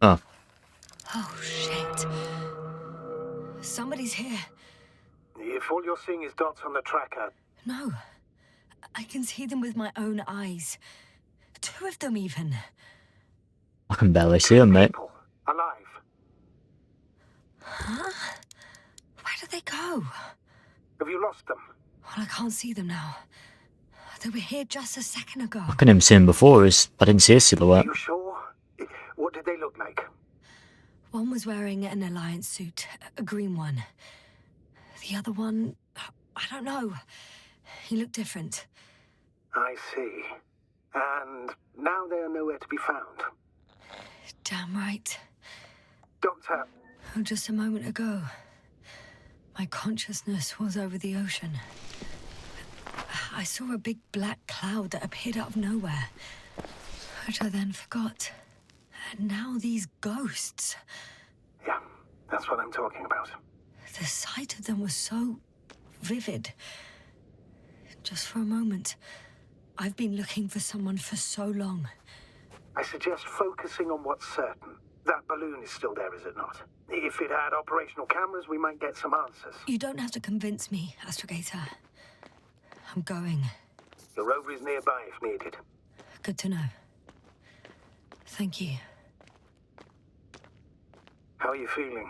Oh. Oh, shit. Somebody's here. If all you're seeing is dots on the tracker... No. I can see them with my own eyes. 2 of them, even. I can barely see them, mate. People. Alive. Where did they go? Have you lost them? Well, I can't see them now. They were here just a second ago. I couldn't even see him before. I didn't see a Are silhouette. you sure? What did they look like? One was wearing an Alliance suit, a green one. The other one, I don't know. He looked different. I see. And now they are nowhere to be found. Damn right. Doctor, Oh, just a moment ago, my consciousness was over the ocean. I saw a big black cloud that appeared out of nowhere, which I then forgot. And now these ghosts. yeah, that's what I'm talking about. The sight of them was so vivid. Just for a moment. I've been looking for someone for so long. I suggest focusing on what's certain. That balloon is still there, is it not? If it had operational cameras, we might get some answers. You don't have to convince me, Astrogator. I'm going. The rover is nearby if needed. Good to know. Thank you. How are you feeling?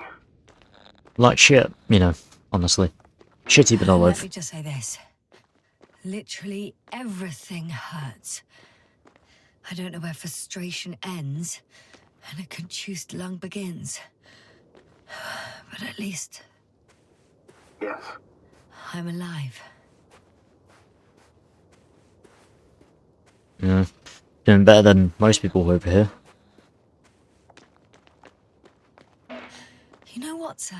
Like shit, you know, honestly. Shitty but Let olive. me just say this. Literally everything hurts. I don't know where frustration ends and a contused lung begins. But at least Yes. I'm alive. Yeah. Doing better than most people over here. You know what, sir?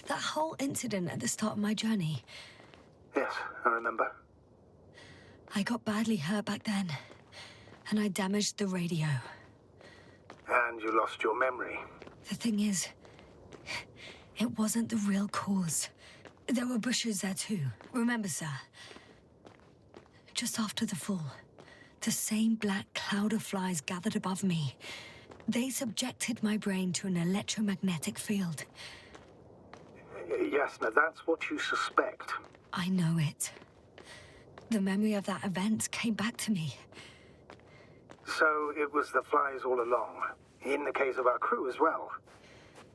That whole incident at the start of my journey, Yes, I remember. I got badly hurt back then, and I damaged the radio. And you lost your memory. The thing is, it wasn't the real cause. There were bushes there too, remember, sir? Just after the fall, the same black cloud of flies gathered above me. They subjected my brain to an electromagnetic field. Yes, now that's what you suspect. I know it. The memory of that event came back to me. So it was the flies all along. In the case of our crew as well.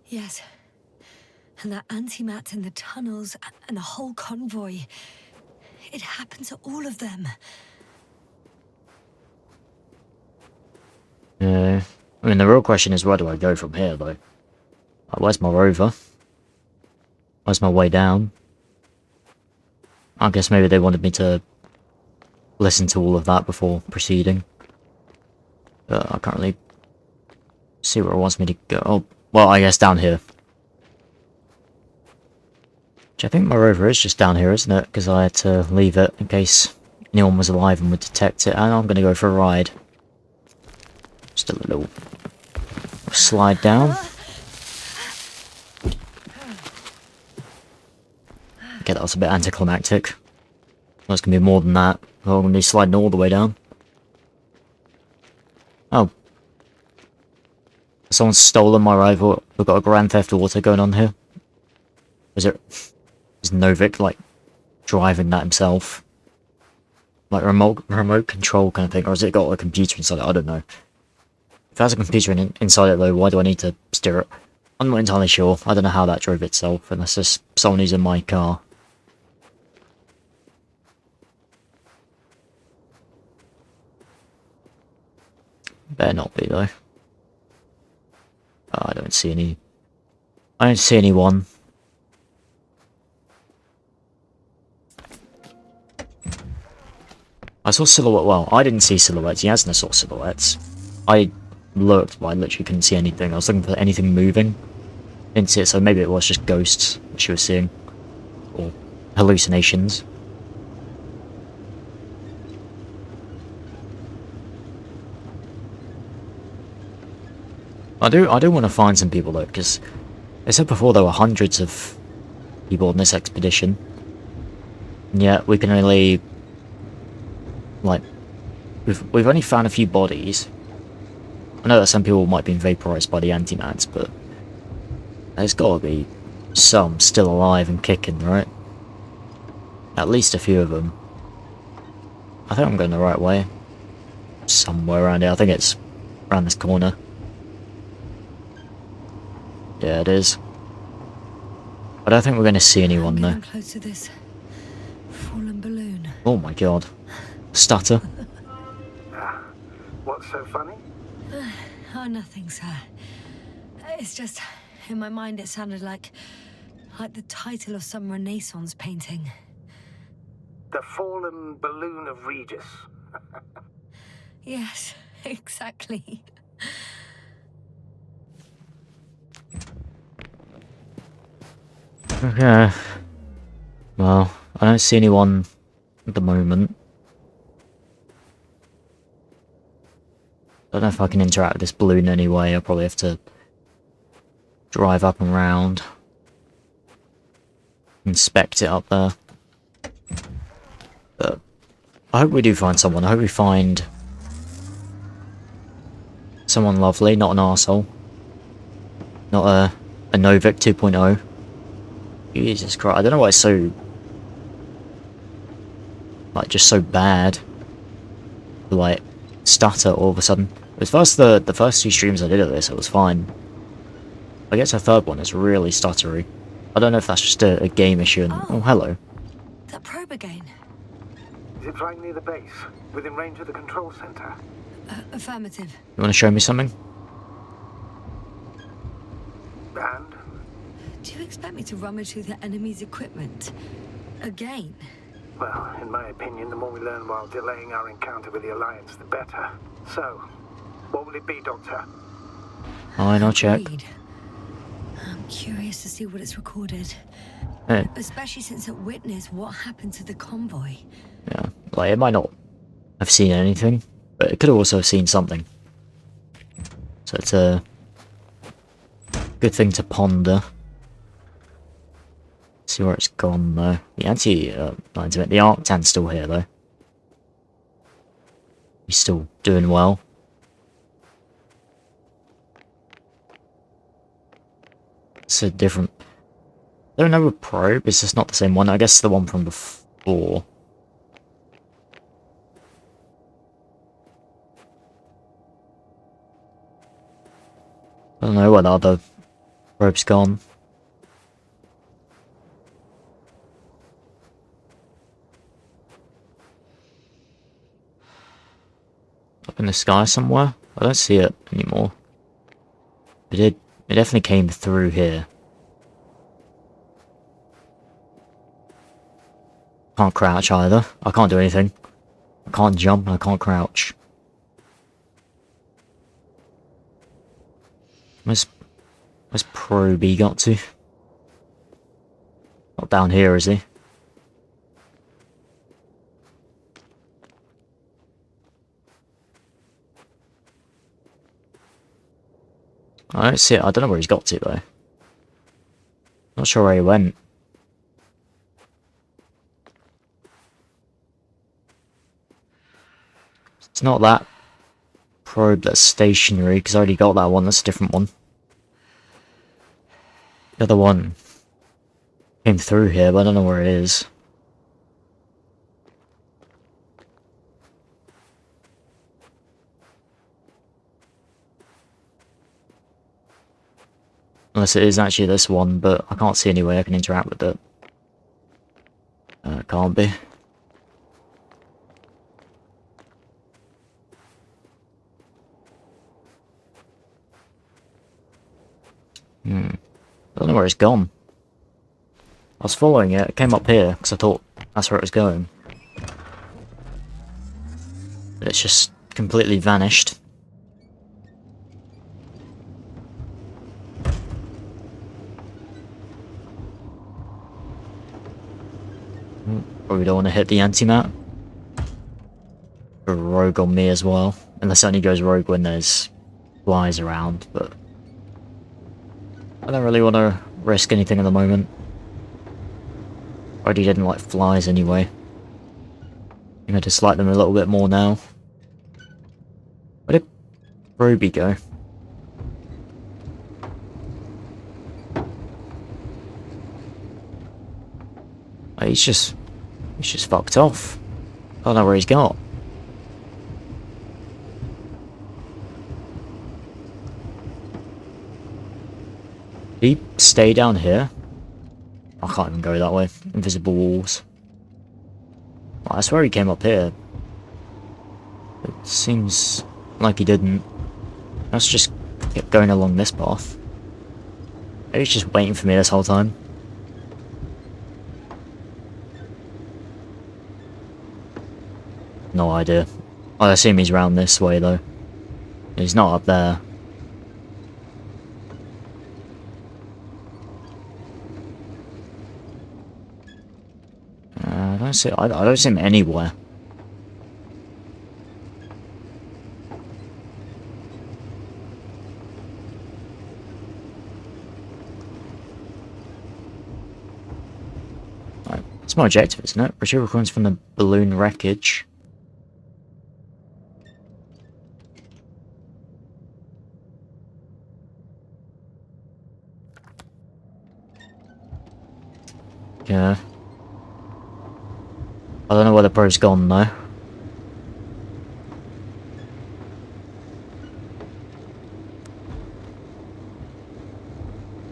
Yes. And that antimat in the tunnels and the whole convoy. It happened to all of them. Yeah. I mean, the real question is, where do I go from here, though? Like, where's my rover? Where's my way down? I guess maybe they wanted me to listen to all of that before proceeding. But I can't really see where it wants me to go. Oh, well, I guess down here. Which I think my rover is just down here, isn't it? Because I had to leave it in case anyone was alive and would detect it. And I'm going to go for a ride. Just a little slide down. Okay, that was a bit anticlimactic. That's going to be more than that. Oh, I'm going to be sliding all the way down. Oh. Someone's stolen my rival. We've got a Grand Theft Auto going on here. Is Novik, like, driving that himself? Like, remote control kind of thing? Or has it got a computer inside it? I don't know. If it has a computer inside it, though, why do I need to steer it? I'm not entirely sure. I don't know how that drove itself, unless there's someone who's in my car. Better not be, though. Oh, I don't see any... I don't see anyone. I saw silhouette. Well, I didn't see silhouettes. Yasna saw silhouettes. I looked, but I literally couldn't see anything. I was looking for anything moving. Didn't see it, so maybe it was just ghosts that she was seeing. Or hallucinations. I do want to find some people, though, because they said before there were hundreds of people on this expedition. And yet, we can only... Like, we've only found a few bodies. I know that some people might be vaporized by the antimats, but there's got to be some still alive and kicking, right? At least a few of them. I think I'm going the right way. Somewhere around here. I think it's around this corner. Yeah, it is. I don't think we're going to see I'm anyone though. getting close to this fallen balloon. Oh my god. Stutter. What's so funny? Oh, nothing, sir. It's just, in my mind it sounded like the title of some Renaissance painting. The fallen balloon of Regis. Yes, exactly. Okay. Well, I don't see anyone at the moment. I don't know if I can interact with this balloon anyway. I'll probably have to drive up and round. Inspect it up there. But I hope we do find someone. I hope we find someone lovely, not an arsehole. Not a Novik 2.0. Jesus Christ, I don't know why it's so... like, just so bad. Like, stutter all of a sudden. As far as the first two streams I did of this, it was fine. I guess the third one is really stuttery. I don't know if that's just a game issue and... oh, hello. That probe again. Is it flying near the base? Within range of the control center? Affirmative. You want to show me something? And? Do you expect me to rummage through the enemy's equipment? Again? Well, in my opinion, the more we learn while delaying our encounter with the Alliance, the better. So, what will it be, Doctor? Fine, I'll check. Agreed. I'm curious to see what it's recorded. Yeah, Especially since it witnessed what happened to the convoy. yeah. Like, it might not have seen anything, but it could have also seen something. So it's a good thing to ponder. See where it's gone though. The the Arctan's still here though. He's still doing well. It's a different... I don't know, a probe, is this not the same one? I guess the one from before. I don't know where the other probe's gone. Up in the sky somewhere? I don't see it anymore. It definitely came through here. Can't crouch either. I can't do anything. I can't jump and I can't crouch. Where's Proby got to? Not down here, is he? I don't see it. I don't know where he's got to though. Not sure where he went. It's not that probe that's stationary, because I already got that one. That's a different one. The other one came through here, but I don't know where it is. Unless it is actually this one, but I can't see any way I can interact with it. Can't be. I don't know where it's gone. I was following it, it came up here, because I thought that's where it was going. But it's just completely vanished. Probably don't want to hit the anti-map. Or rogue on me as well. Unless it only goes rogue when there's flies around, but... I don't really want to risk anything at the moment. I already didn't like flies anyway. I think I dislike them a little bit more now. Where did Roby go? Oh, he's just fucked off. I don't know where he's got. Did he stay down here? I can't even go that way. Invisible walls. Well, I swear he came up here. It seems like he didn't. Let's just keep going along this path. Maybe he's just waiting for me this whole time. No idea. I assume he's round this way though. He's not up there. I don't see. I don't see him anywhere. Right, it's my objective, isn't it? Retrieve coins from the balloon wreckage. Yeah. I don't know where the probe's gone though. I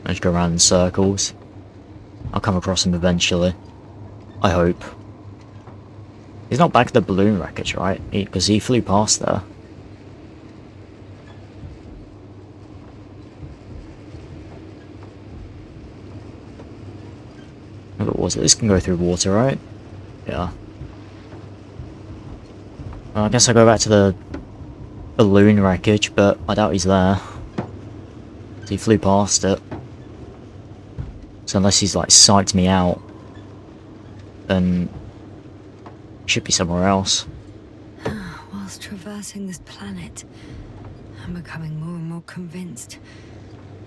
just go around in circles. I'll come across him eventually. I hope. He's not back at the balloon wreckage, right? Because he flew past there. What was it? This can go through water, right? Yeah. Well, I guess I'll go back to the balloon wreckage, but I doubt he's there. So he flew past it. So unless he's like psyched me out, then he should be somewhere else. Whilst traversing this planet, I'm becoming more and more convinced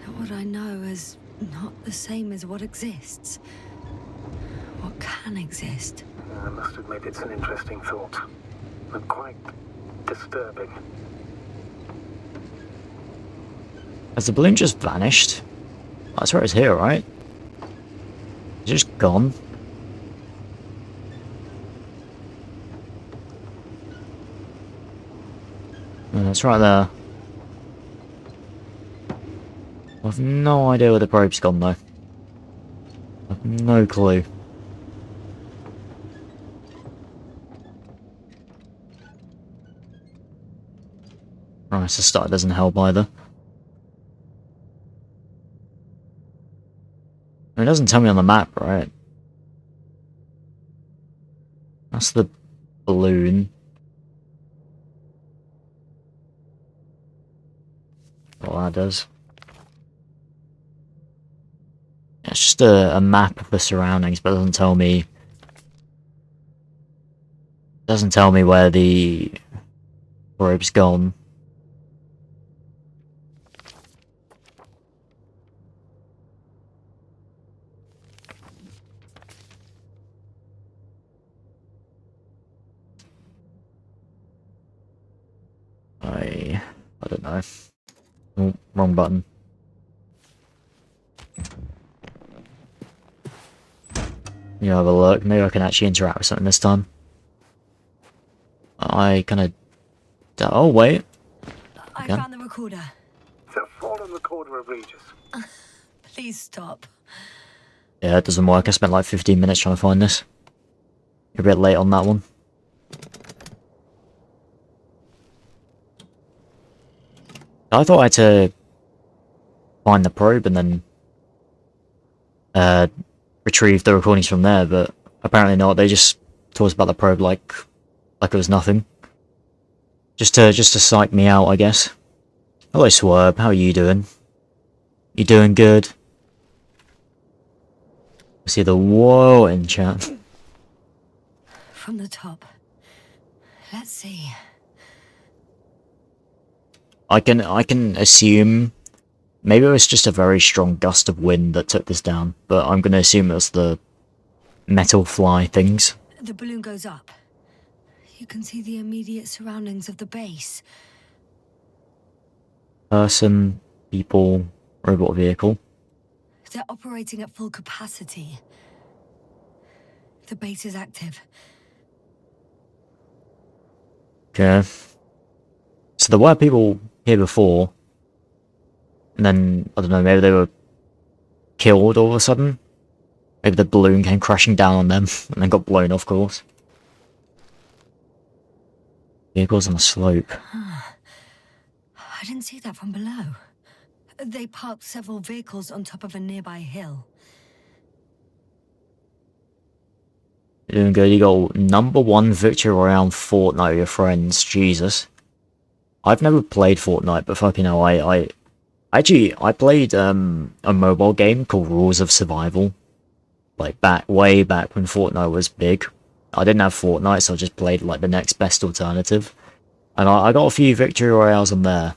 that what I know is not the same as what exists. What can exist. I must admit it's an interesting thought. And quite disturbing. Has the balloon just vanished? I swear it's here, right? It's just gone. Oh, it's right there. I have no idea where the probe's gone though. I have no clue. Right, so start doesn't help either. It doesn't tell me on the map, right? That's the balloon. Well, that does. It's just a map of the surroundings, but it doesn't tell me. Doesn't tell me where the probe's gone. I don't know. Oh, wrong button. You have a look. Maybe I can actually interact with something this time. I kind of. Oh wait. I Okay. found the recorder. The fallen recorder of Regis. Please stop. Yeah, it doesn't work. I spent like 15 minutes trying to find this. You're a bit late on that one. I thought I had to find the probe and then retrieve the recordings from there, but apparently not. They just told us about the probe like it was nothing. Just to psych me out, I guess. Hello, Swerve. How are you doing? You doing good? I see the whoa in chat. From the top. Let's see. I can assume maybe it was just a very strong gust of wind that took this down, but I'm gonna assume it was the metal fly things. The balloon goes up. You can see the immediate surroundings of the base. Person, people, robot vehicle. They're operating at full capacity. The base is active. Okay. So there were people here before, and then, I don't know, maybe they were killed all of a sudden? Maybe the balloon came crashing down on them and then got blown off course. Vehicles on the slope. I didn't see that from below. They parked several vehicles on top of a nearby hill. You're doing good. You got #1 victory around Fortnite with your friends. Jesus. I've never played Fortnite, but fucking hell, I played a mobile game called Rules of Survival. Like way back when Fortnite was big. I didn't have Fortnite, so I just played like the next best alternative. And I got a few victory royales on there.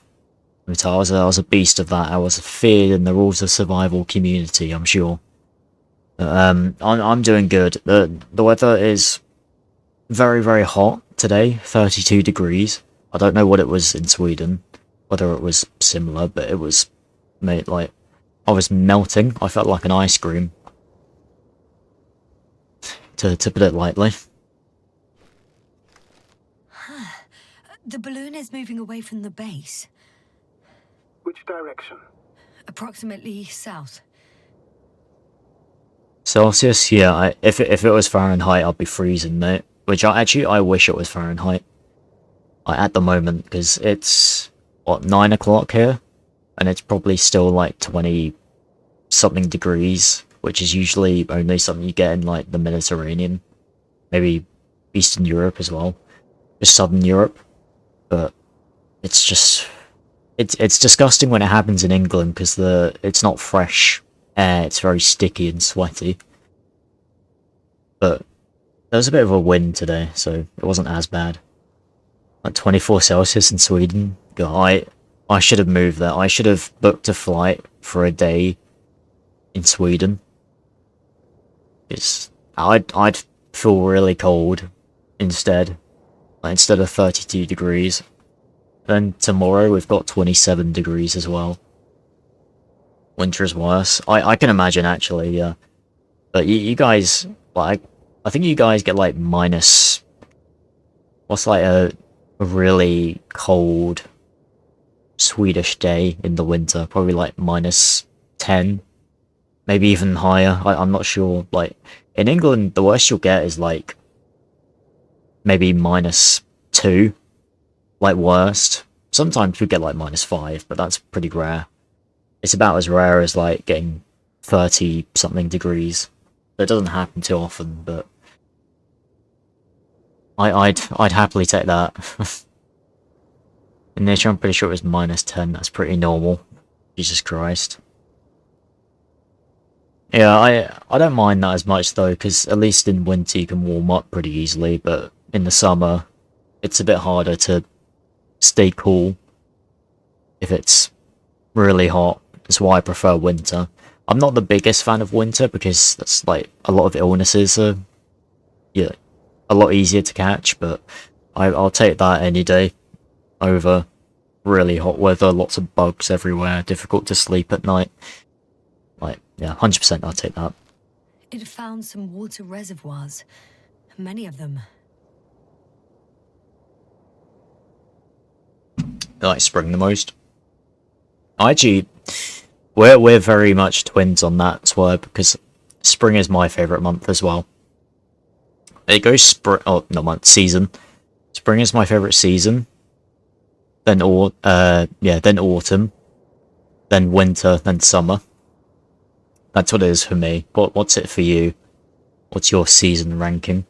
I was a beast of that. I was feared in the Rules of Survival community, I'm sure. I'm doing good. The weather is very, very hot today, 32 degrees. I don't know what it was in Sweden, whether it was similar, but it was made like I was melting. I felt like an ice cream. To put it lightly. The balloon is moving away from the base. Which direction? Approximately south. Celsius, yeah. If it was Fahrenheit, I'd be freezing, mate. Which I wish it was Fahrenheit. At the moment, because it's what 9 o'clock here, and it's probably still like 20 something degrees, which is usually only something you get in like the Mediterranean, maybe Eastern Europe as well, just Southern Europe. But it's just it's disgusting when it happens in England because it's not fresh air, it's very sticky and sweaty. But there was a bit of a wind today, so it wasn't as bad. Like 24 Celsius in Sweden. God, I should have moved there. I should have booked a flight for a day in Sweden. I'd feel really cold instead. Like, instead of 32 degrees. Then tomorrow we've got 27 degrees as well. Winter is worse. I can imagine actually, yeah. But you guys, like, I think you guys get like minus... What's like a really cold Swedish day in the winter? Probably like -10. Maybe even higher. I'm not sure. Like, in England, the worst you'll get is like maybe -2. Like, worst. Sometimes we get like -5, but that's pretty rare. It's about as rare as like getting 30 something degrees. It doesn't happen too often, but I'd happily take that. In nature, I'm pretty sure it was -10. That's pretty normal. Jesus Christ. Yeah, I don't mind that as much though, because at least in winter you can warm up pretty easily, but in the summer it's a bit harder to stay cool if it's really hot. That's why I prefer winter. I'm not the biggest fan of winter because that's like a lot of illnesses are, yeah, a lot easier to catch, but I'll take that any day over really hot weather, lots of bugs everywhere, difficult to sleep at night. Like, yeah, 100% I'll take that. It found some water reservoirs. Many of them. I like spring the most. Actually, we're very much twins on that as well, because spring is my favourite month as well. It goes spring, oh, not month, season. Spring is my favourite season. Then then autumn. Then winter, then summer. That's what it is for me. What's it for you? What's your season ranking?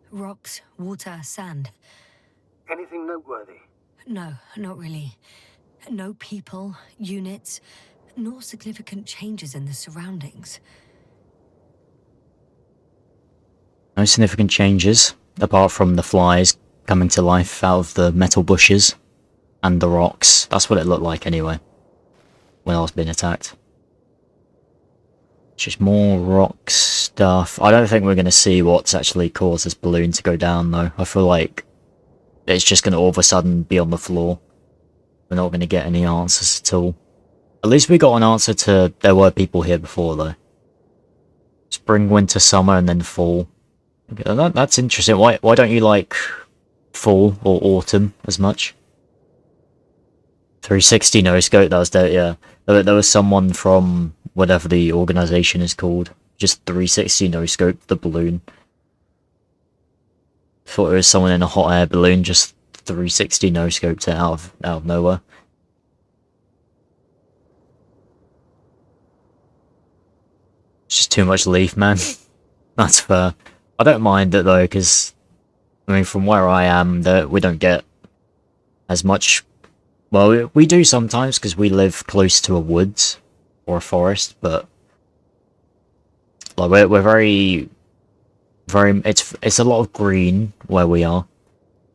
Rocks, water, sand. Anything noteworthy? No, not really. No people, units, nor significant changes in the surroundings. No significant changes, apart from the flies coming to life out of the metal bushes and the rocks. That's what it looked like anyway, when I was being attacked. Just more rock stuff. I don't think we're going to see what's actually caused this balloon to go down though. I feel like it's just going to all of a sudden be on the floor. We're not going to get any answers at all. At least we got an answer to there were people here before though. Spring, winter, summer, and then fall. Okay, that's interesting. Why don't you like fall or autumn as much? 360 no scope, that was dope, yeah. There was someone from whatever the organization is called. Just 360 no-scope the balloon. Thought it was someone in a hot air balloon, just 360 no-scoped it out of nowhere. It's just too much leaf, man. That's fair. I don't mind it though, because I mean, from where I am, we don't get as much. Well, we do sometimes because we live close to a woods or a forest, but like we're very. It's a lot of green where we are,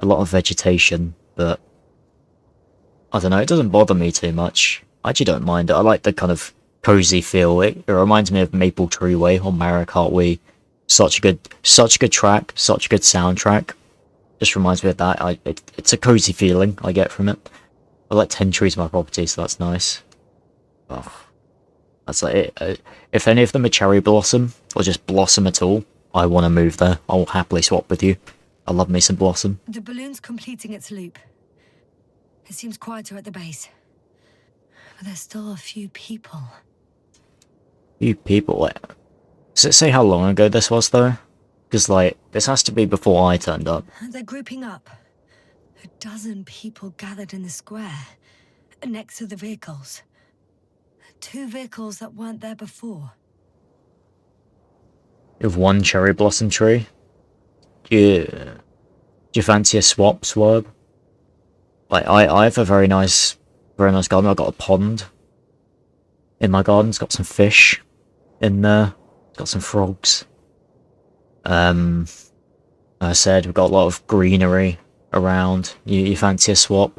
a lot of vegetation, but I don't know. It doesn't bother me too much. I actually don't mind it. I like the kind of cozy feel. It reminds me of Maple Tree Way or Maricart Way. Such a good track, such a good soundtrack. Just reminds me of that. It's a cozy feeling I get from it. I like 10 trees on my property, so that's nice. Oh, that's like it. If any of them are cherry blossom or just blossom at all, I want to move there. I'll happily swap with you. I love me some blossom. The balloon's completing its loop. It seems quieter at the base. But there's still a few people. Few people. Does it say how long ago this was, though? Because, like, this has to be before I turned up. They're grouping up. A dozen people gathered in the square, next to the vehicles. 2 vehicles that weren't there before. You have 1 cherry blossom tree. Do you fancy a swap, Swerb? Like, I have a very nice garden. I've got a pond in my garden. It's got some fish in there. It's got some frogs. I said we've got a lot of greenery around. You fancy a swap?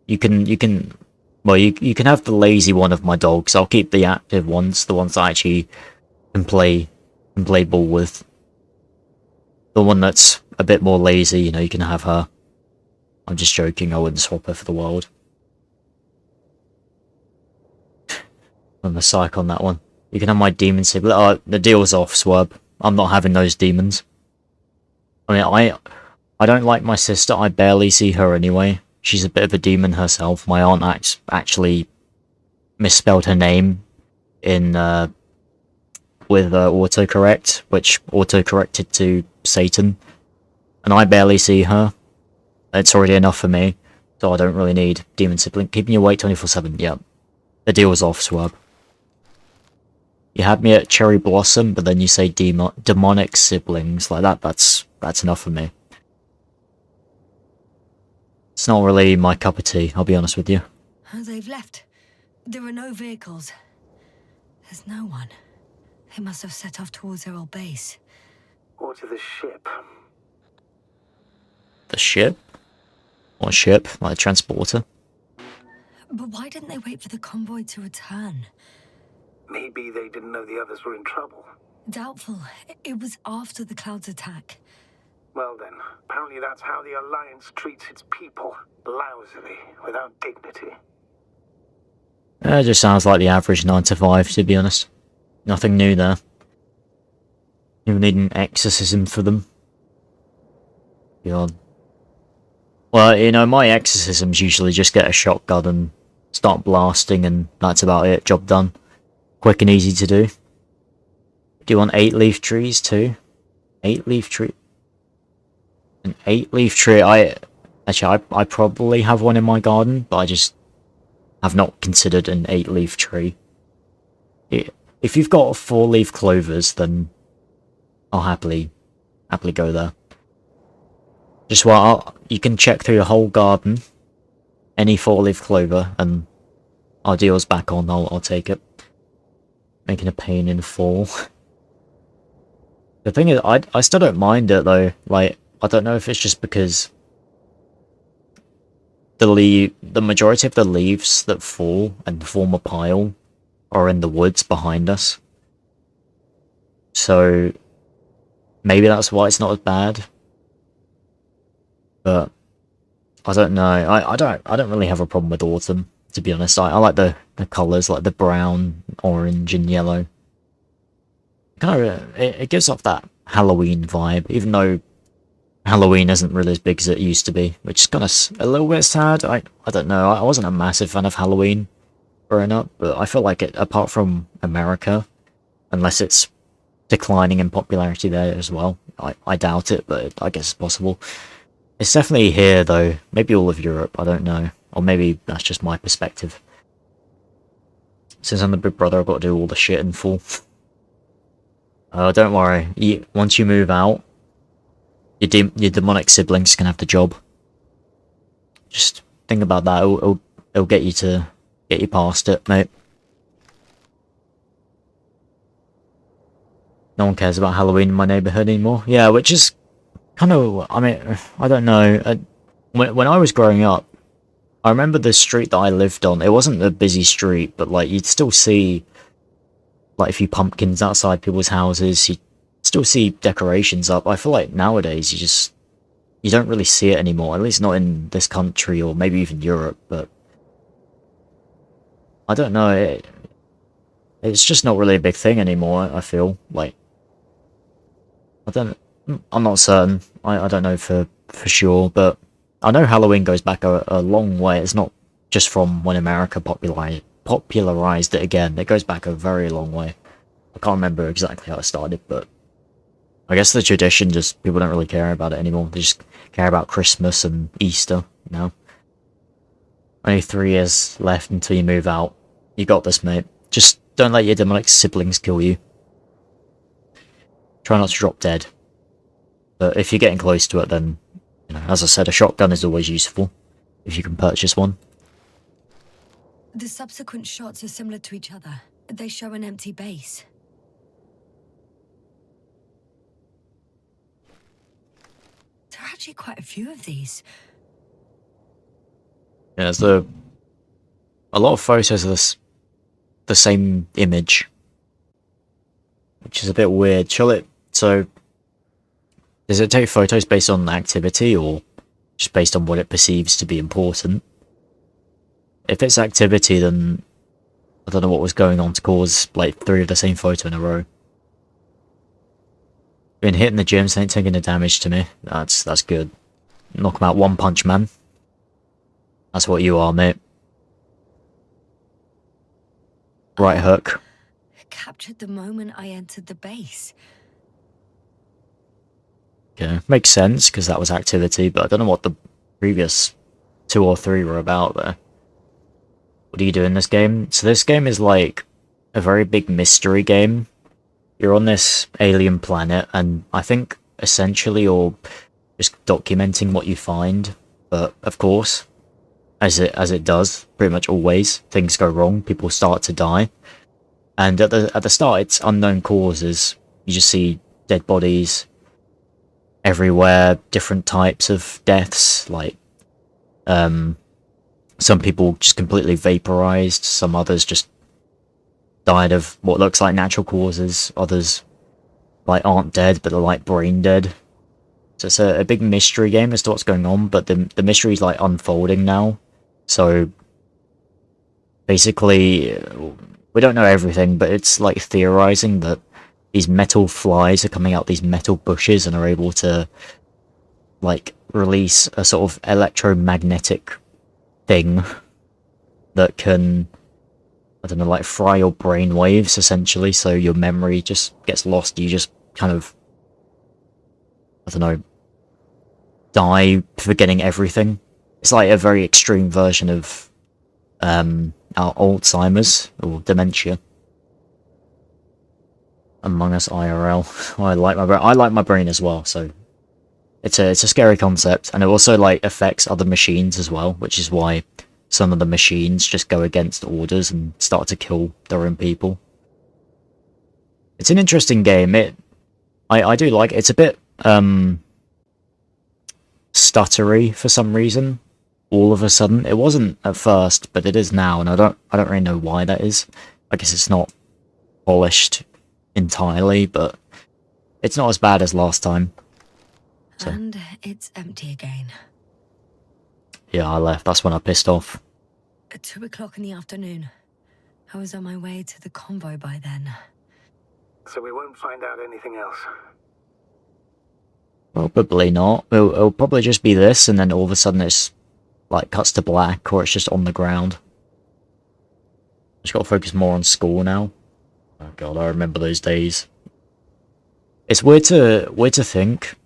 You can well, you can have the lazy one of my dogs. I'll keep the active ones, the ones I actually can play ball with. The one that's a bit more lazy, you know, you can have her. I'm just joking, I wouldn't swap her for the world. I'm a psych on that one. You can have my demon sibling. Oh, the deal's off, Swerb. I'm not having those demons. I mean, I don't like my sister. I barely see her anyway. She's a bit of a demon herself. My aunt actually misspelled her name in with autocorrect, which autocorrected to Satan. And I barely see her. It's already enough for me, so I don't really need demon sibling. Keeping you awake 24/7. Yep, the deal was off, Swerb. You had me at Cherry Blossom, but then you say demonic siblings. Like that, that's enough for me. It's not really my cup of tea, I'll be honest with you. They've left. There are no vehicles. There's no one. They must have set off towards their old base. Or to the ship. The ship? What ship? Like a transporter? But why didn't they wait for the convoy to return? Maybe they didn't know the others were in trouble. Doubtful. It was after the Cloud's attack. Well then, apparently that's how the Alliance treats its people. Lousily, without dignity. It just sounds like the average 9 to 5, to be honest. Nothing new there. You need an exorcism for them. God. Well, you know, my exorcisms usually just get a shotgun and start blasting, and that's about it. Job done. Quick and easy to do. Do you want 8-leaf trees too? 8-leaf tree? An 8-leaf tree, I probably have one in my garden, but I just have not considered an 8-leaf tree. If you've got 4-leaf clovers, then I'll happily go there. Just you can check through the whole garden, any 4-leaf clover, and our deal's back on. I'll take it. Making a pain in 4. The thing is, I still don't mind it though. Like, I don't know if it's just because the majority of the leaves that fall and form a pile are in the woods behind us. So maybe that's why it's not as bad. But I don't know. I don't really have a problem with autumn, to be honest. I like the colours, like the brown, orange, and yellow. Kind of it gives off that Halloween vibe, even though Halloween isn't really as big as it used to be, which is kind of a little bit sad. I don't know. I wasn't a massive fan of Halloween growing up, but I feel like it, apart from America, unless it's declining in popularity there as well, I doubt it, but I guess it's possible. It's definitely here, though. Maybe all of Europe, I don't know. Or maybe that's just my perspective. Since I'm the big brother, I've got to do all the shit in full. Don't worry. Once you move out, your demonic siblings can have the job. Just think about that. It'll get you past it, mate. No one cares about Halloween in my neighborhood anymore. Yeah, which is kind of, I mean, I don't know. When I was growing up, I remember the street that I lived on. It wasn't a busy street, but like you'd still see like a few pumpkins outside people's houses. You'd still see decorations up. I feel like nowadays you don't really see it anymore. At least not in this country or maybe even Europe. But I don't know. It's just not really a big thing anymore. I feel like I'm not certain. I don't know for sure, but I know Halloween goes back a long way. It's not just from when America popularized it again. It goes back a very long way. I can't remember exactly how it started, but I guess the tradition just people don't really care about it anymore. They just care about Christmas and Easter now. Only 3 years left until you move out. You got this, mate. Just don't let your demonic siblings kill you. Try not to drop dead. But if you're getting close to it, then, you know, as I said, a shotgun is always useful, if you can purchase one. The subsequent shots are similar to each other. They show an empty base. There are actually quite a few of these. Yeah, there's a lot of photos of the same image, which is a bit weird. So, does it take photos based on activity or just based on what it perceives to be important? If it's activity, then I don't know what was going on to cause like 3 of the same photo in a row. Been hitting the gyms, ain't taking the damage to me. That's good. Knock him out, One Punch Man. That's what you are, mate. Right hook. Captured the moment I entered the base. Okay, makes sense because that was activity, but I don't know what the previous 2 or 3 were about there. What do you do in this game? So this game is like a very big mystery game. You're on this alien planet, and I think essentially you're just documenting what you find. But of course, as it does, pretty much always, things go wrong. People start to die, and at the start, it's unknown causes. You just see dead bodies everywhere, different types of deaths, like some people just completely vaporized, some others just died of what looks like natural causes, others like aren't dead but they're like brain dead. So it's a big mystery game as to what's going on, but the mystery's like unfolding now. So basically we don't know everything, but it's like theorizing that these metal flies are coming out these metal bushes and are able to like release a sort of electromagnetic thing that can, I don't know, like fry your brain waves essentially, so your memory just gets lost. You just kind of, I don't know, die forgetting everything. It's like a very extreme version of our Alzheimer's or dementia. Among Us IRL. I like my brain as well, so it's a scary concept, and it also like affects other machines as well, which is why some of the machines just go against orders and start to kill their own people. It's an interesting game. I do like it. It's a bit stuttery for some reason. All of a sudden, it wasn't at first, but it is now, and I don't really know why that is. I guess it's not polished entirely, but it's not as bad as last time. So. And it's empty again. Yeah, I left. That's when I pissed off. At 2 o'clock in the afternoon. I was on my way to the convoy by then. So we won't find out anything else. Probably not. It'll probably just be this, and then all of a sudden it's like cuts to black, or it's just on the ground. Just got to focus more on school now. Oh god, I remember those days. It's weird to think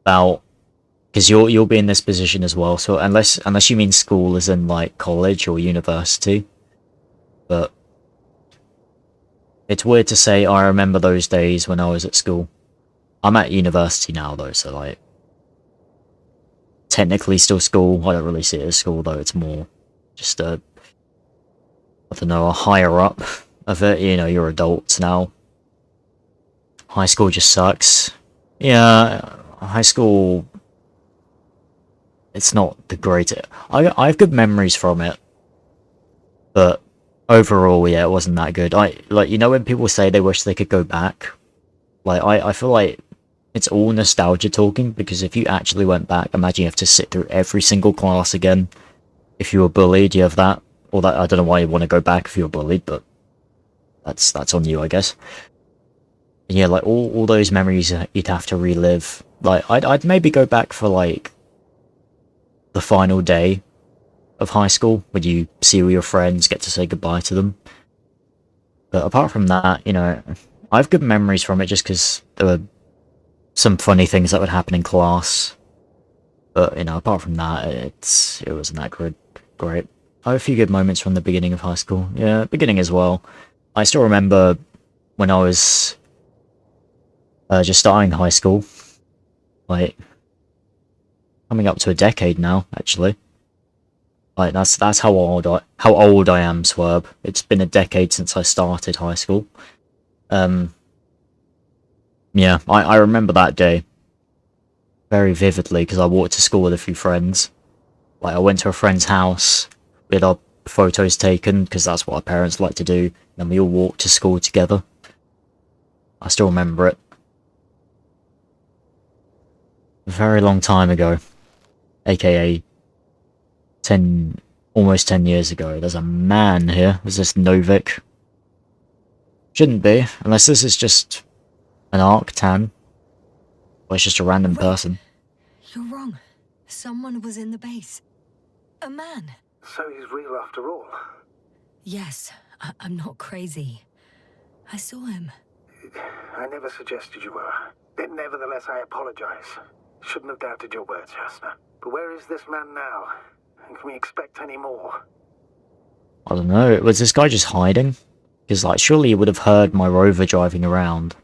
about, because you'll be in this position as well. So unless you mean school as in like college or university, but it's weird to say I remember those days when I was at school. I'm at university now though, so like technically still school. I don't really see it as school though. It's more just a, I don't know, a higher up of it. You know, you're adults now. High school just sucks. Yeah, high school, it's not the greatest. I have good memories from it, but overall, yeah, it wasn't that good. Like, you know when people say they wish they could go back? Like, I feel like it's all nostalgia talking, because if you actually went back, imagine you have to sit through every single class again. If you were bullied, you have that. Or that, I don't know why you want to go back if you were bullied, but that's on you, I guess. Yeah, like all those memories you'd have to relive. Like I'd maybe go back for like the final day of high school when you see all your friends, get to say goodbye to them. But apart from that, you know, I have good memories from it just because there were some funny things that would happen in class. But you know, apart from that, it wasn't that great. I have a few good moments from the beginning of high school. Yeah, beginning as well. I still remember when I was just starting high school, like coming up to a decade now, actually. Like that's how old I am, Swerb. It's been a decade since I started high school. Yeah, I remember that day very vividly because I walked to school with a few friends. Like I went to a friend's house, we had our photos taken because that's what our parents like to do. Then we all walked to school together. I still remember it. A very long time ago, aka almost 10 years ago. There's a man here. Is this Novik? Shouldn't be, unless this is just an Arctan. Or it's just a random Wait. person. You're wrong. Someone was in the base. A man. So he's real after all. Yes, I'm not crazy. I saw him. I never suggested you were. But nevertheless, I apologize. Shouldn't have doubted your words, Jasna. But where is this man now? And can we expect any more? I don't know, was this guy just hiding? Because, like, surely he would have heard my rover driving around.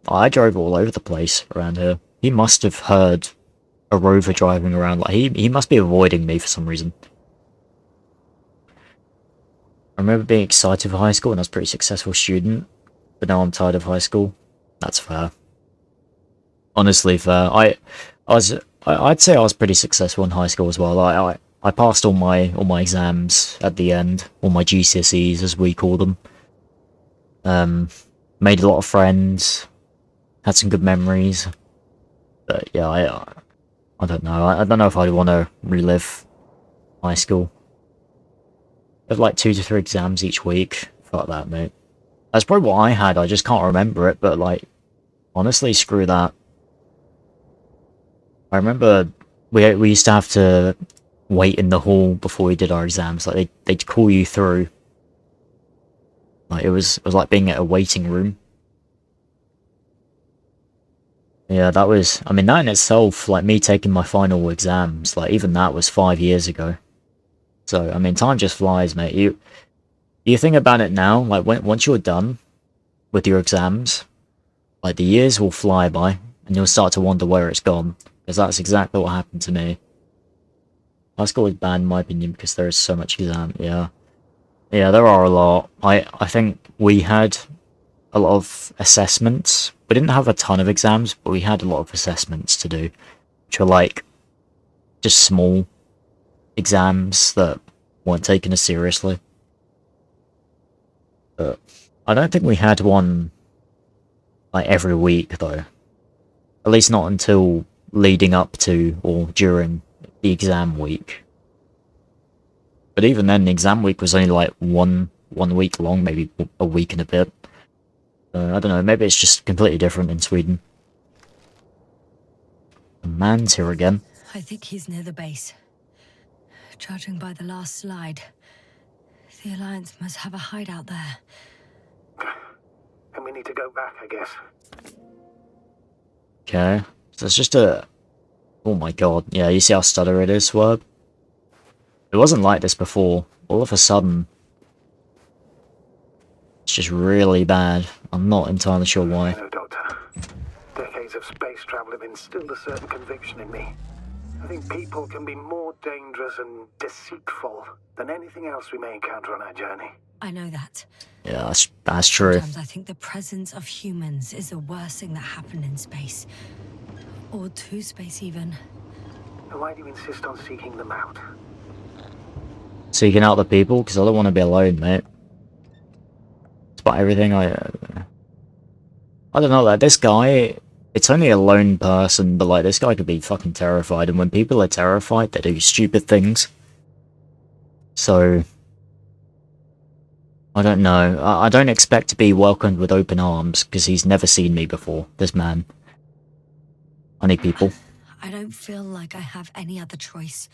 I drove all over the place around here. He must have heard a rover driving around. Like, he must be avoiding me for some reason. I remember being excited for high school and I was a pretty successful student. But now I'm tired of high school. That's fair. Honestly fair. I'd say I was pretty successful in high school as well. I passed all my exams at the end, all my GCSEs as we call them. Made a lot of friends, had some good memories. But yeah, I don't know. I don't know if I'd want to relive high school. I had like 2 to 3 exams each week. Fuck that, mate. That's probably what I had. I just can't remember it. But like, honestly, screw that. I remember we used to have to wait in the hall before we did our exams. Like they'd call you through. Like it was like being at a waiting room. Yeah, that was. I mean, that in itself, like me taking my final exams, like even that was 5 years ago. So I mean, time just flies, mate. You think about it now, like once you're done with your exams, like the years will fly by, and you'll start to wonder where it's gone. Because that's exactly what happened to me. High school is bad in my opinion because there is so much exam. Yeah, there are a lot. I think we had a lot of assessments. We didn't have a ton of exams, but we had a lot of assessments to do, which were like just small exams that weren't taken as seriously. But I don't think we had one like every week though. At least not until leading up to or during the exam week. But even then, the exam week was only like one week long, maybe a week and a bit. I don't know, maybe it's just completely different in Sweden. The man's here again. I think he's near the base. Judging by the last slide, the Alliance must have a hideout there. And we need to go back, I guess. Okay. So it's just a... Oh my god. Yeah, you see how stutter it is, Swerve? It wasn't like this before. All of a sudden... It's just really bad. I'm not entirely sure why. You know, Doctor, decades of space travel have instilled a certain conviction in me. I think people can be more dangerous and deceitful than anything else we may encounter on our journey. I know that. Yeah, that's true. Sometimes I think the presence of humans is the worst thing that happened in space. Or to space, even. And why do you insist on seeking them out? Seeking out the people, because I don't want to be alone, mate. It's about everything I don't know, like, this guy... It's only a lone person, but, like, this guy could be fucking terrified, and when people are terrified, they do stupid things. So... I don't know. I don't expect to be welcomed with open arms, because he's never seen me before, this man. I need people. I don't feel like I have any other choice.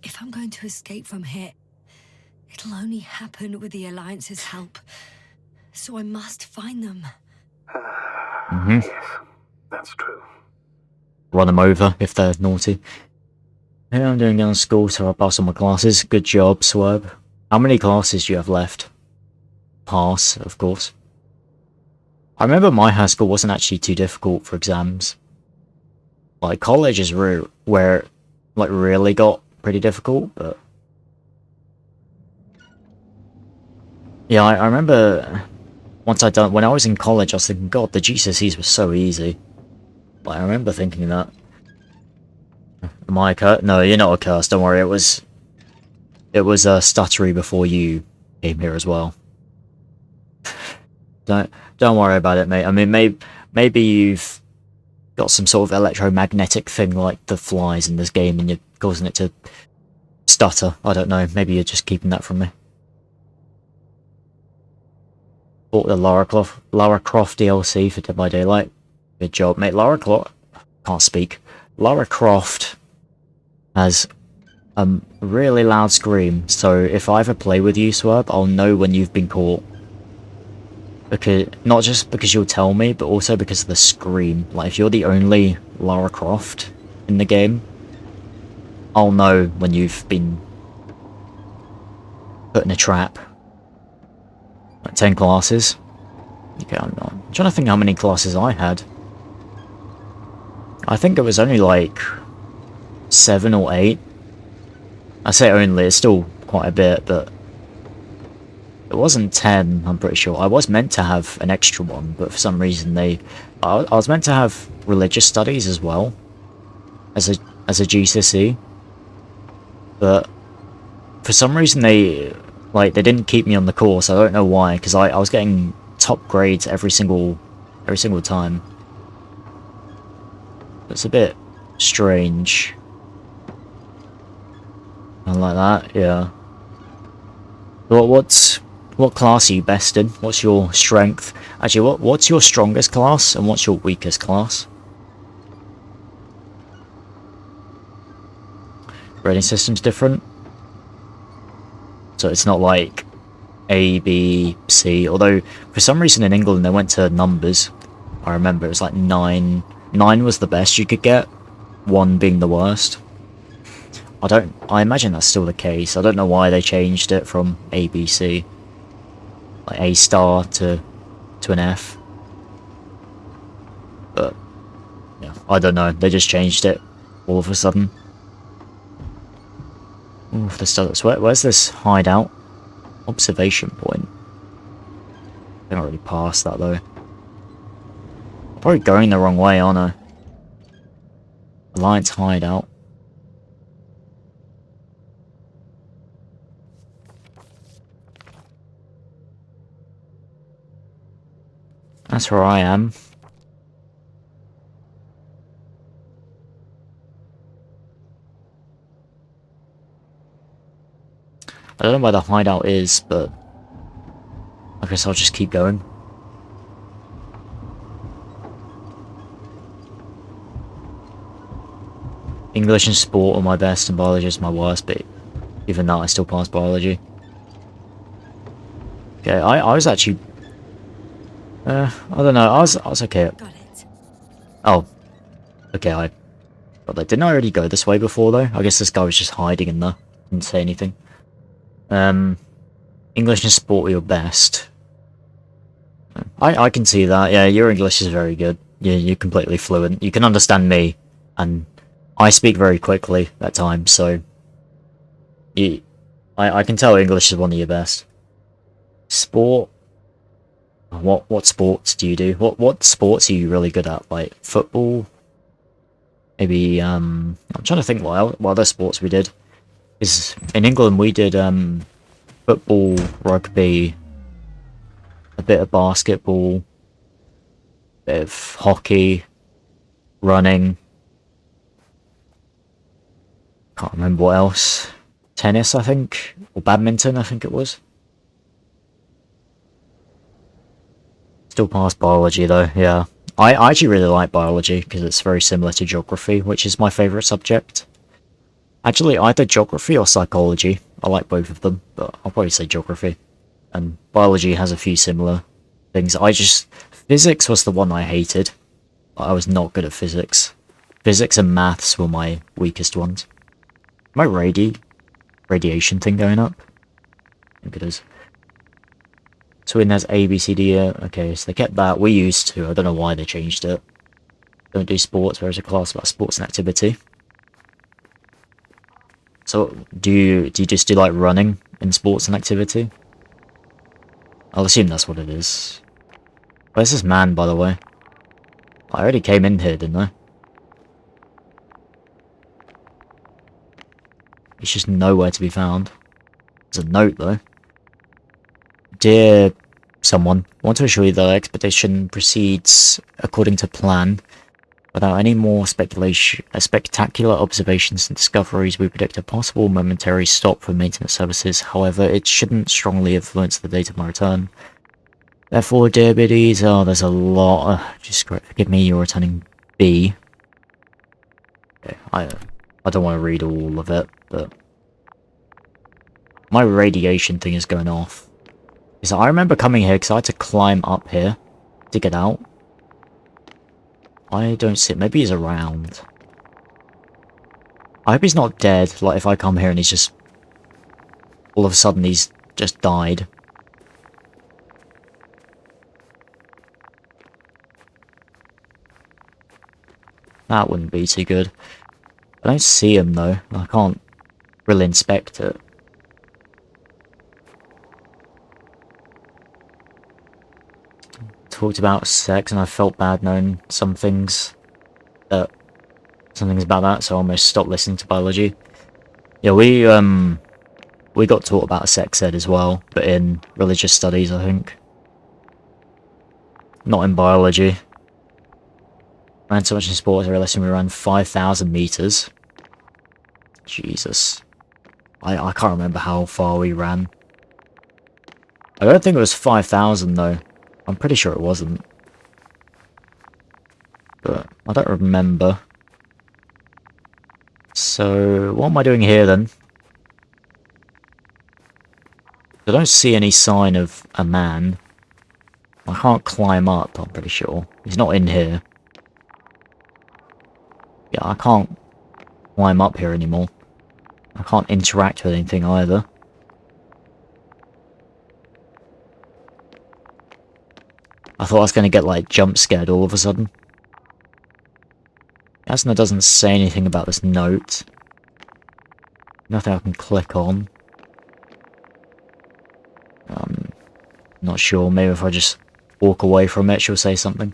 If I'm going to escape from here, it'll only happen with the Alliance's help. So I must find them. Yes, that's true. Run them over if they're naughty. Yeah, I'm doing good in school, so I'll pass all my classes. Good job, Swerve. How many classes do you have left? Pass, of course. I remember my high school wasn't actually too difficult for exams. Like, college is where it, like, really got pretty difficult, but... Yeah, I remember... Once when I was in college, I was thinking, God, the GCSEs were so easy. Like, I remember thinking that. Am I a curse? No, you're not a curse, don't worry, it was stuttery before you came here as well. Don't worry about it, mate. I mean, maybe you've got some sort of electromagnetic thing like the flies in this game and you're causing it to stutter. I don't know, maybe you're just keeping that from me. Bought the Lara Croft DLC for Dead by Daylight. Good job, mate. Can't speak. Lara Croft has a really loud scream, so if I ever play with you, Swerve, I'll know when you've been caught. Because not just because you'll tell me, but also because of the scream. Like, if you're the only Lara Croft in the game, I'll know when you've been put in a trap. Like 10 classes. Okay, I'm trying to think how many classes I had. I think it was only like 7 or 8. I say only, it's still quite a bit, but it wasn't 10, I'm pretty sure. I was meant to have an extra one, but for some reason I was meant to have religious studies as well, as a GCSE, but for some reason they didn't keep me on the course. I don't know why, because I was getting top grades every single time. It's a bit strange. And like that, yeah. What class are you best in? What's your strength? Actually, what's your strongest class and what's your weakest class? Grading system's different. So it's not like A, B, C, although for some reason in England they went to numbers. I remember it was like 9. 9 was the best you could get, 1 being the worst. I imagine that's still the case. I don't know why they changed it from A, B, C. Like A star to an F. But yeah, I don't know. They just changed it all of a sudden. Ooh, where's this hideout? Observation point. I think I already passed that though. I'm probably going the wrong way, aren't I? Alliance hideout. That's where I am. I don't know where the hideout is, but I guess I'll just keep going. English and sport are my best and biology is my worst, but even that I still passed biology. Okay, I was actually... I don't know, I was okay. Got it. Oh, okay, I got that. Didn't I already go this way before, though? I guess this guy was just hiding in there. Didn't say anything. English and sport are your best. I can see that, yeah, your English is very good. You're completely fluent. You can understand me, and I speak very quickly at times, so... I can tell English is one of your best. Sport? What sports do you do? What sports are you really good at? Like, football? Maybe, I'm trying to think what other sports we did. Because in England we did, football, rugby, a bit of basketball, a bit of hockey, running. Can't remember what else. Tennis, I think? Or badminton, I think it was. Still passed biology though, yeah. I actually really like biology because it's very similar to geography, which is my favourite subject. Actually, either geography or psychology. I like both of them, but I'll probably say geography. And biology has a few similar things. Physics was the one I hated. I was not good at physics. Physics and maths were my weakest ones. My radiation thing going up? I think it is. So when there's A, B, C, D, okay, so they kept that. We used to. I don't know why they changed it. Don't do sports, whereas a class about sports and activity. So do you just do like running in sports and activity? I'll assume that's what it is. Where's this man, by the way? I already came in here, didn't I? He's just nowhere to be found. There's a note, though. Dear someone, want to assure you that the expedition proceeds according to plan. Without any more spectacular observations and discoveries, we predict a possible momentary stop for maintenance services. However, it shouldn't strongly influence the date of my return. Therefore, dear biddies, there's a lot. Just forgive me, you're returning B. Okay, I don't want to read all of it, but my radiation thing is going off. Because I remember coming here because I had to climb up here to get out. I don't see it. Maybe he's around. I hope he's not dead. Like, if I come here and he's just... all of a sudden he's just died. That wouldn't be too good. I don't see him, though. I can't really inspect it. Talked about sex, and I felt bad knowing some things about that, so I almost stopped listening to biology. Yeah, we got taught about sex ed as well, but in religious studies, I think. Not in biology. Ran so much in sports, I realised we ran 5,000 meters. Jesus. I can't remember how far we ran. I don't think it was 5,000 though. I'm pretty sure it wasn't. But I don't remember. So, what am I doing here then? I don't see any sign of a man. I can't climb up, I'm pretty sure. He's not in here. Yeah, I can't climb up here anymore. I can't interact with anything either. I thought I was going to get, like, jump scared all of a sudden. Asna doesn't say anything about this note. Nothing I can click on. Not sure, maybe if I just walk away from it, she'll say something.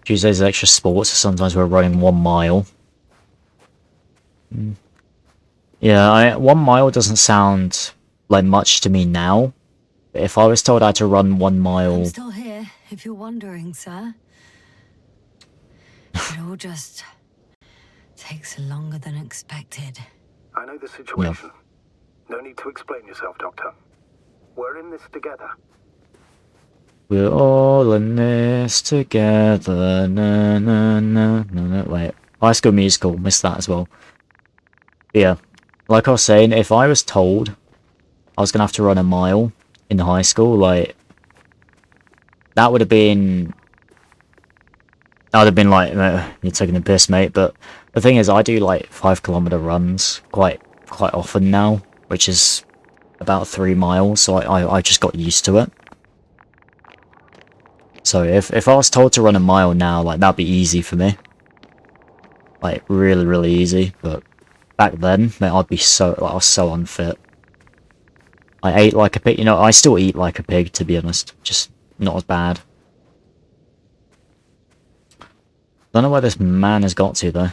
Tuesdays are extra sports, so sometimes we're running 1 mile. Yeah, 1 mile doesn't sound like much to me now. But if I was told I had to run 1 mile... I'm still here, if you're wondering, sir. It all just takes longer than expected. I know the situation. No need to explain yourself, Doctor. We're in this together. We're all in this together. Na, na, na, na, na. Wait, High School Musical, missed that as well. But yeah, like I was saying, if I was told I was gonna have to run a mile in high school, like, that would have been... I'd have been like, you're taking the piss, mate. But the thing is, I do like 5 kilometer runs quite often now, which is about 3 miles, so I just got used to it. So if I was told to run a mile now, like, that'd be easy for me. Like, really easy. But back then, mate, I'd be so, like, I was so unfit. I ate like a pig, you know, I still eat like a pig, to be honest. Just not as bad. Don't know where this man has got to, though.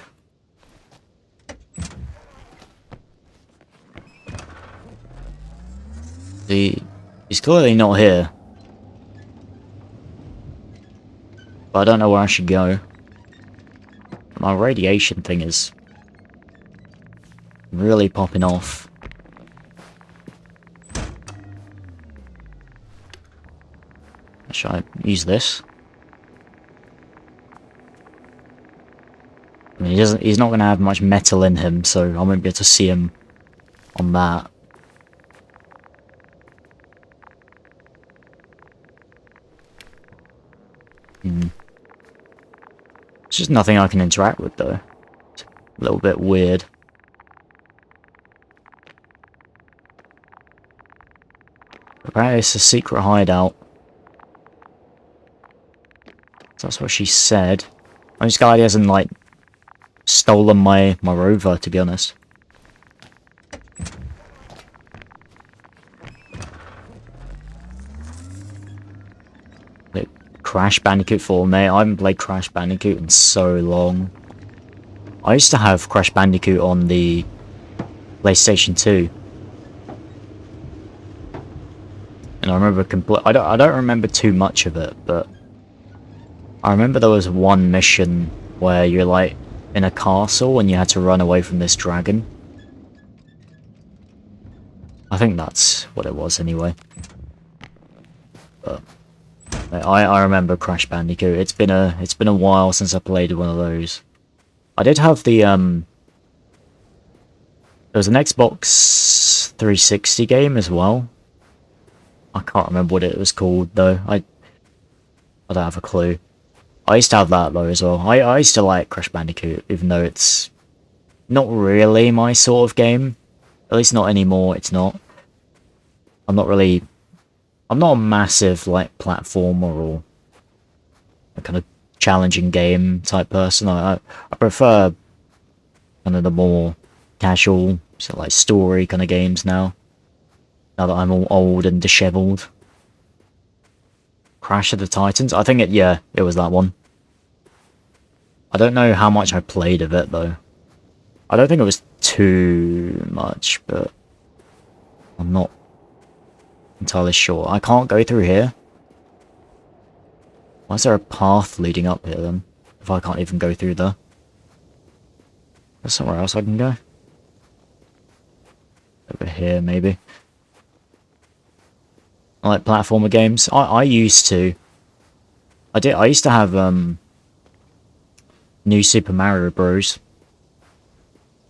He's clearly not here. But I don't know where I should go. My radiation thing is really popping off. Should I use this? I mean, he's not going to have much metal in him, so I won't be able to see him on that. It's just nothing I can interact with, though. It's a little bit weird. Apparently it's a secret hideout. That's what she said. This guy hasn't, like, stolen my rover, to be honest. Crash Bandicoot 4, mate. I haven't played Crash Bandicoot in so long. I used to have Crash Bandicoot on the PlayStation 2. And I remember I don't remember too much of it, but I remember there was one mission where you're like in a castle and you had to run away from this dragon. I think that's what it was anyway. But I remember Crash Bandicoot. It's been a while since I played one of those. I did have the there was an Xbox 360 game as well. I can't remember what it was called though. I don't have a clue. I used to have that though as well. I used to like Crash Bandicoot, even though it's not really my sort of game. At least not anymore, it's not. I'm not a massive, like, platformer or a kind of challenging game type person. I prefer kind of the more casual, so like story kind of games now. Now that I'm all old and dishevelled. Crash of the Titans? I think it was that one. I don't know how much I played of it though. I don't think it was too much, but I'm not entirely sure. I can't go through here. Why is there a path leading up here then? If I can't even go through there. There's somewhere else I can go. Over here maybe. I like platformer games. I used to. I used to have New Super Mario Bros.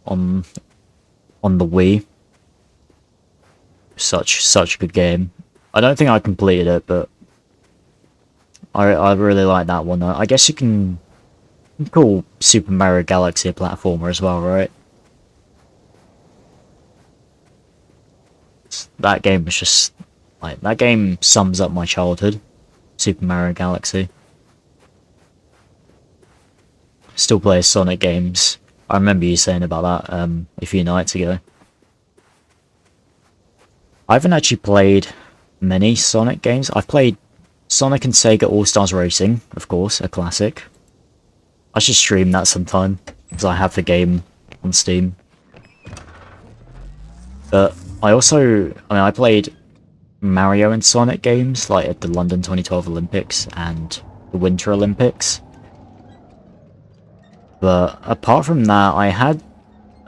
on the Wii. Such a good game. I don't think I completed it, but I really like that one. I guess you can call Super Mario Galaxy a platformer as well, right? That game was just like, that game sums up my childhood. Super Mario Galaxy. Still play Sonic games. I remember you saying about that a few nights ago. I haven't actually played many Sonic games. I've played Sonic and Sega All-Stars Racing, of course, a classic. I should stream that sometime, because I have the game on Steam. But I played Mario and Sonic games, like at the London 2012 Olympics and the Winter Olympics. But apart from that, I had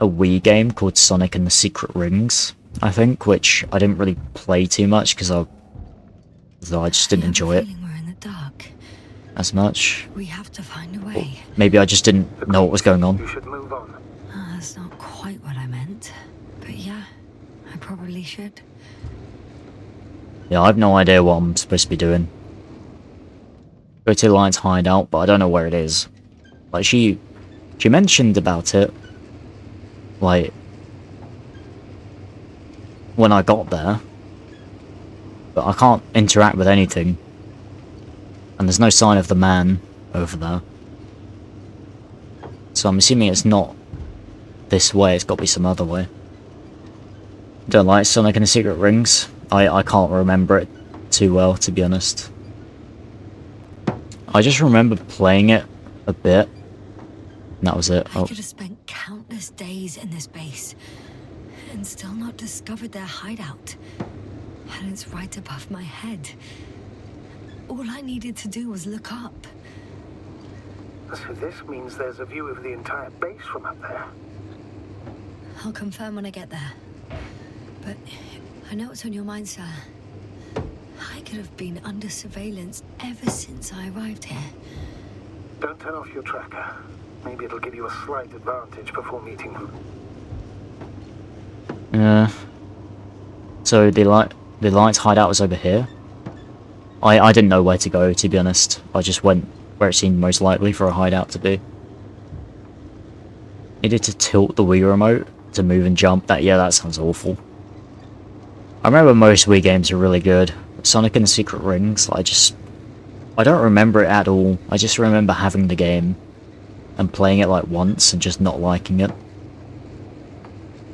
a Wii game called Sonic and the Secret Rings, I think, which I didn't really play too much because I just didn't enjoy it. Feeling as much. We have to find a way. Maybe I just didn't know what was going on. You should move on. That's not quite what I meant. But yeah, I probably should. Yeah, I have no idea what I'm supposed to be doing. Go to the Lion's hideout, but I don't know where it is. Like, she mentioned about it, like, when I got there. But I can't interact with anything. And there's no sign of the man over there. So I'm assuming it's not this way, it's got to be some other way. Don't like Sonic and the Secret Rings. I can't remember it too well, to be honest. I just remember playing it a bit. And that was it. I could have spent countless days in this base and still not discovered their hideout. And it's right above my head. All I needed to do was look up. So this means there's a view of the entire base from up there. I'll confirm when I get there. But I know what's on your mind, sir. I could have been under surveillance ever since I arrived here. Don't turn off your tracker. Maybe it'll give you a slight advantage before meeting them. So the Lion's hideout was over here. I didn't know where to go, to be honest. I just went where it seemed most likely for a hideout to be. Needed to tilt the Wii remote to move and jump. That sounds awful. I remember most Wii games are really good. Sonic and the Secret Rings, I don't remember it at all. I just remember having the game and playing it like once and just not liking it.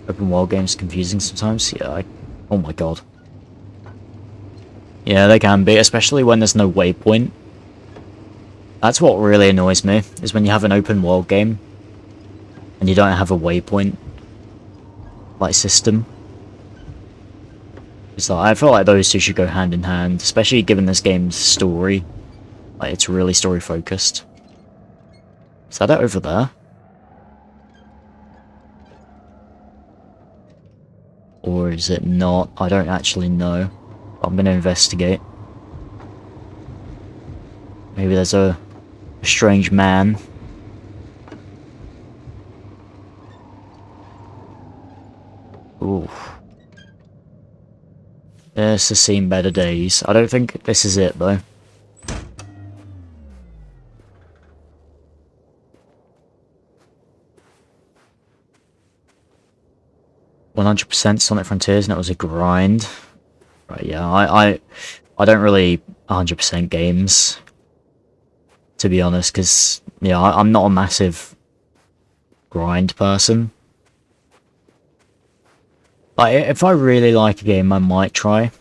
Open world games confusing sometimes. Yeah, oh my god. Yeah, they can be, especially when there's no waypoint. That's what really annoys me, is when you have an open world game and you don't have a waypoint like system. It's like, I feel like those two should go hand in hand, especially given this game's story. Like, it's really story focused. Is that it over there? Or is it not? I don't actually know. I'm gonna investigate. Maybe there's a strange man. Ooh. This has seen better days. I don't think this is it though. "100% Sonic Frontiers," and it was a grind. Right, yeah, I don't really 100% games, to be honest, because, yeah, I'm not a massive grind person. Like, if I really like a game, I might try.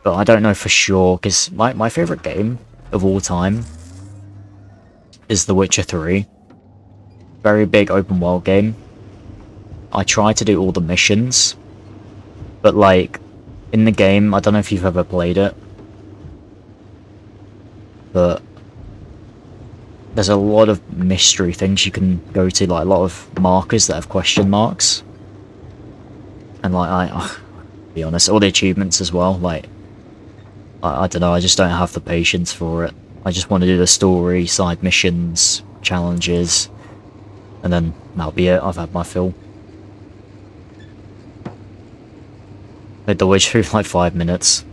But I don't know for sure, because my favourite game of all time is The Witcher 3. Very big open world game. I try to do all the missions, but like, in the game, I don't know if you've ever played it, but there's a lot of mystery things you can go to, like a lot of markers that have question marks. And like, to be honest, all the achievements as well, like, I don't know, I just don't have the patience for it. I just want to do the story, side missions, challenges, and then that'll be it. I've had my fill. Played The Witcher for like 5 minutes.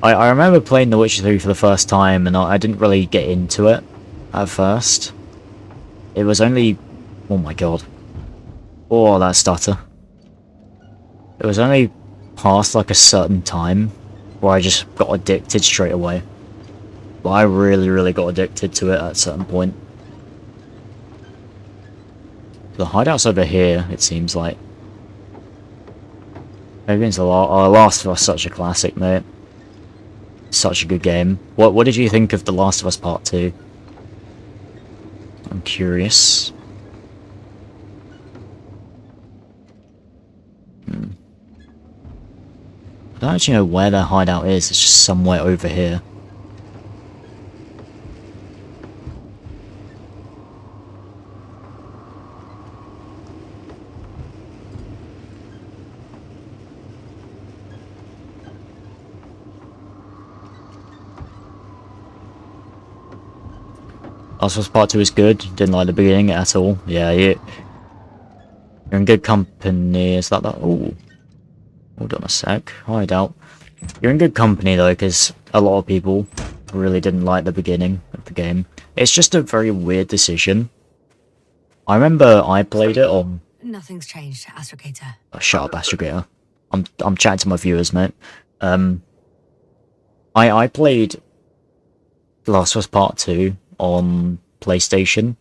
I remember playing The Witcher 3 for the first time, and I didn't really get into it at first. It was only... oh my god. Oh, that stutter. It was only past like a certain time where I just got addicted straight away. But I really got addicted to it at a certain point. The hideout's over here, it seems like. Maybe it's Last of Us, such a classic, mate. Such a good game. What did you think of The Last of Us Part 2? I'm curious. I don't actually know where their hideout is, it's just somewhere over here. Last of Us Part 2 is good. Didn't like the beginning at all. Yeah, you're in good company. Is that? Oh, hold on a sec. Hide out. You're in good company though, because a lot of people really didn't like the beginning of the game. It's just a very weird decision. I remember I played it on... Nothing's changed, Astrogator. Oh, shut up, Astrogator. I'm chatting to my viewers, mate. I played Last of Us Part 2 on PlayStation.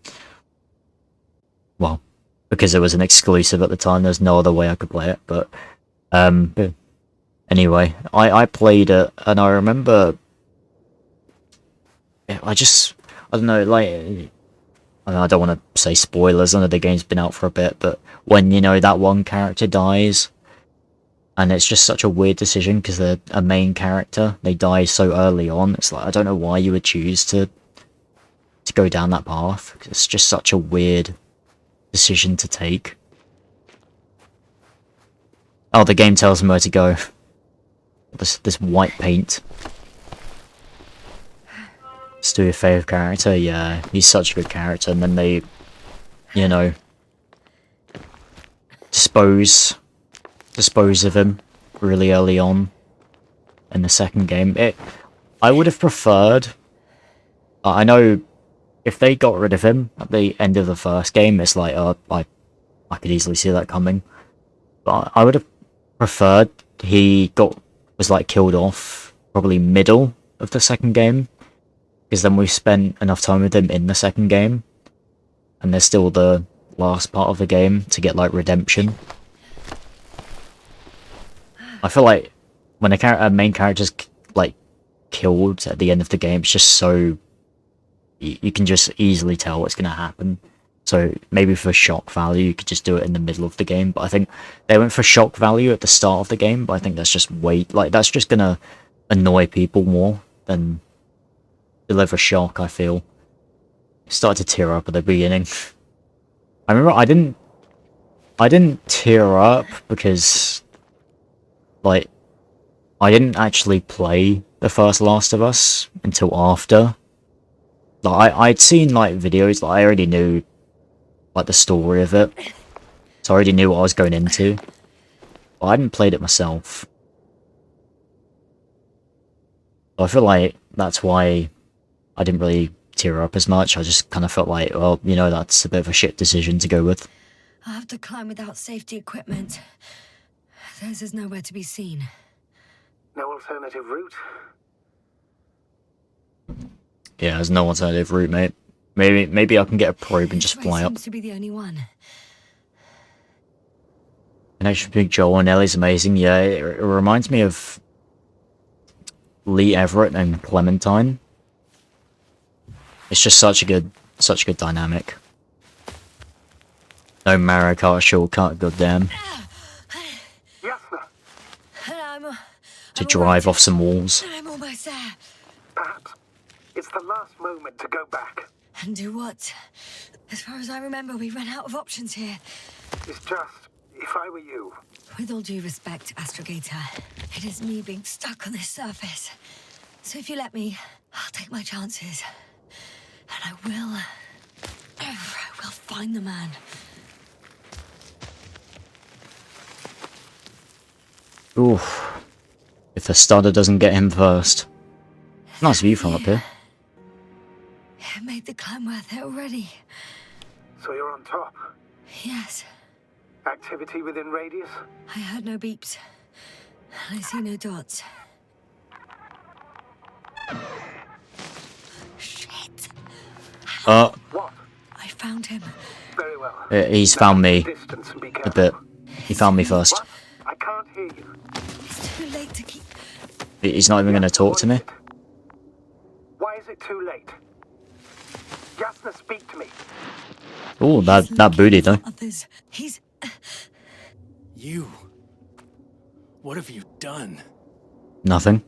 Well, because it was an exclusive at the time, there's no other way I could play it, but anyway, I played it, and I remember... I don't know, like... I don't want to say spoilers, I know the game's been out for a bit, but when, you know, that one character dies, and it's just such a weird decision, because they're a main character, they die so early on, it's like, I don't know why you would choose to go down that path, it's just such a weird decision to take. Oh, the game tells them where to go. This white paint. Let's do your favourite character, yeah, he's such a good character, and then they, you know, dispose of him really early on in the second game. I would have preferred, I know if they got rid of him at the end of the first game, it's like, I could easily see that coming, but I would have preferred he was like killed off probably middle of the second game, because then we spent enough time with him in the second game, and there's still the last part of the game to get like redemption. I feel like when a main character's like killed at the end of the game, it's just so you can just easily tell what's going to happen. So maybe for shock value, you could just do it in the middle of the game. But I think they went for shock value at the start of the game. But I think that's just that's just gonna annoy people more than deliver shock. I feel. Started to tear up at the beginning. I remember I didn't tear up because, like, I didn't actually play the first Last of Us until after. Like, I'd seen, like, videos, like, I already knew, like, the story of it. So I already knew what I was going into. But I hadn't played it myself. So I feel like that's why I didn't really tear up as much. I just kind of felt like, well, you know, that's a bit of a shit decision to go with. I'll have to climb without safety equipment. Theirs is nowhere to be seen. No alternative route? Yeah, there's no alternative route, mate. Maybe I can get a probe and just fly up. Seems to be the only one. Connection between Joel and Ellie's amazing. Yeah, it reminds me of Lee Everett and Clementine. It's just such a good dynamic. No Mario Kart shortcut, goddamn. To drive off some walls. I'm almost there. Perhaps it's the last moment to go back. And do what? As far as I remember, we ran out of options here. It's just, if I were you... With all due respect, Astrogator, it is me being stuck on this surface. So if you let me, I'll take my chances. And I will find the man. Oof. If the starter doesn't get him first. Nice view from up here. It made the climb worth it already. So you're on top? Yes. Activity within radius? I heard no beeps. I see no dots. Shit. What? I found him. Very well. He's found me Distance and be a careful. bit. He found me first. What? I can't hear you. It's too late to keep... He's not even going to talk to me. Why is it too late? Jasna, speak to me. Oh, that booty though. Others. He's... You. What have you done? Nothing.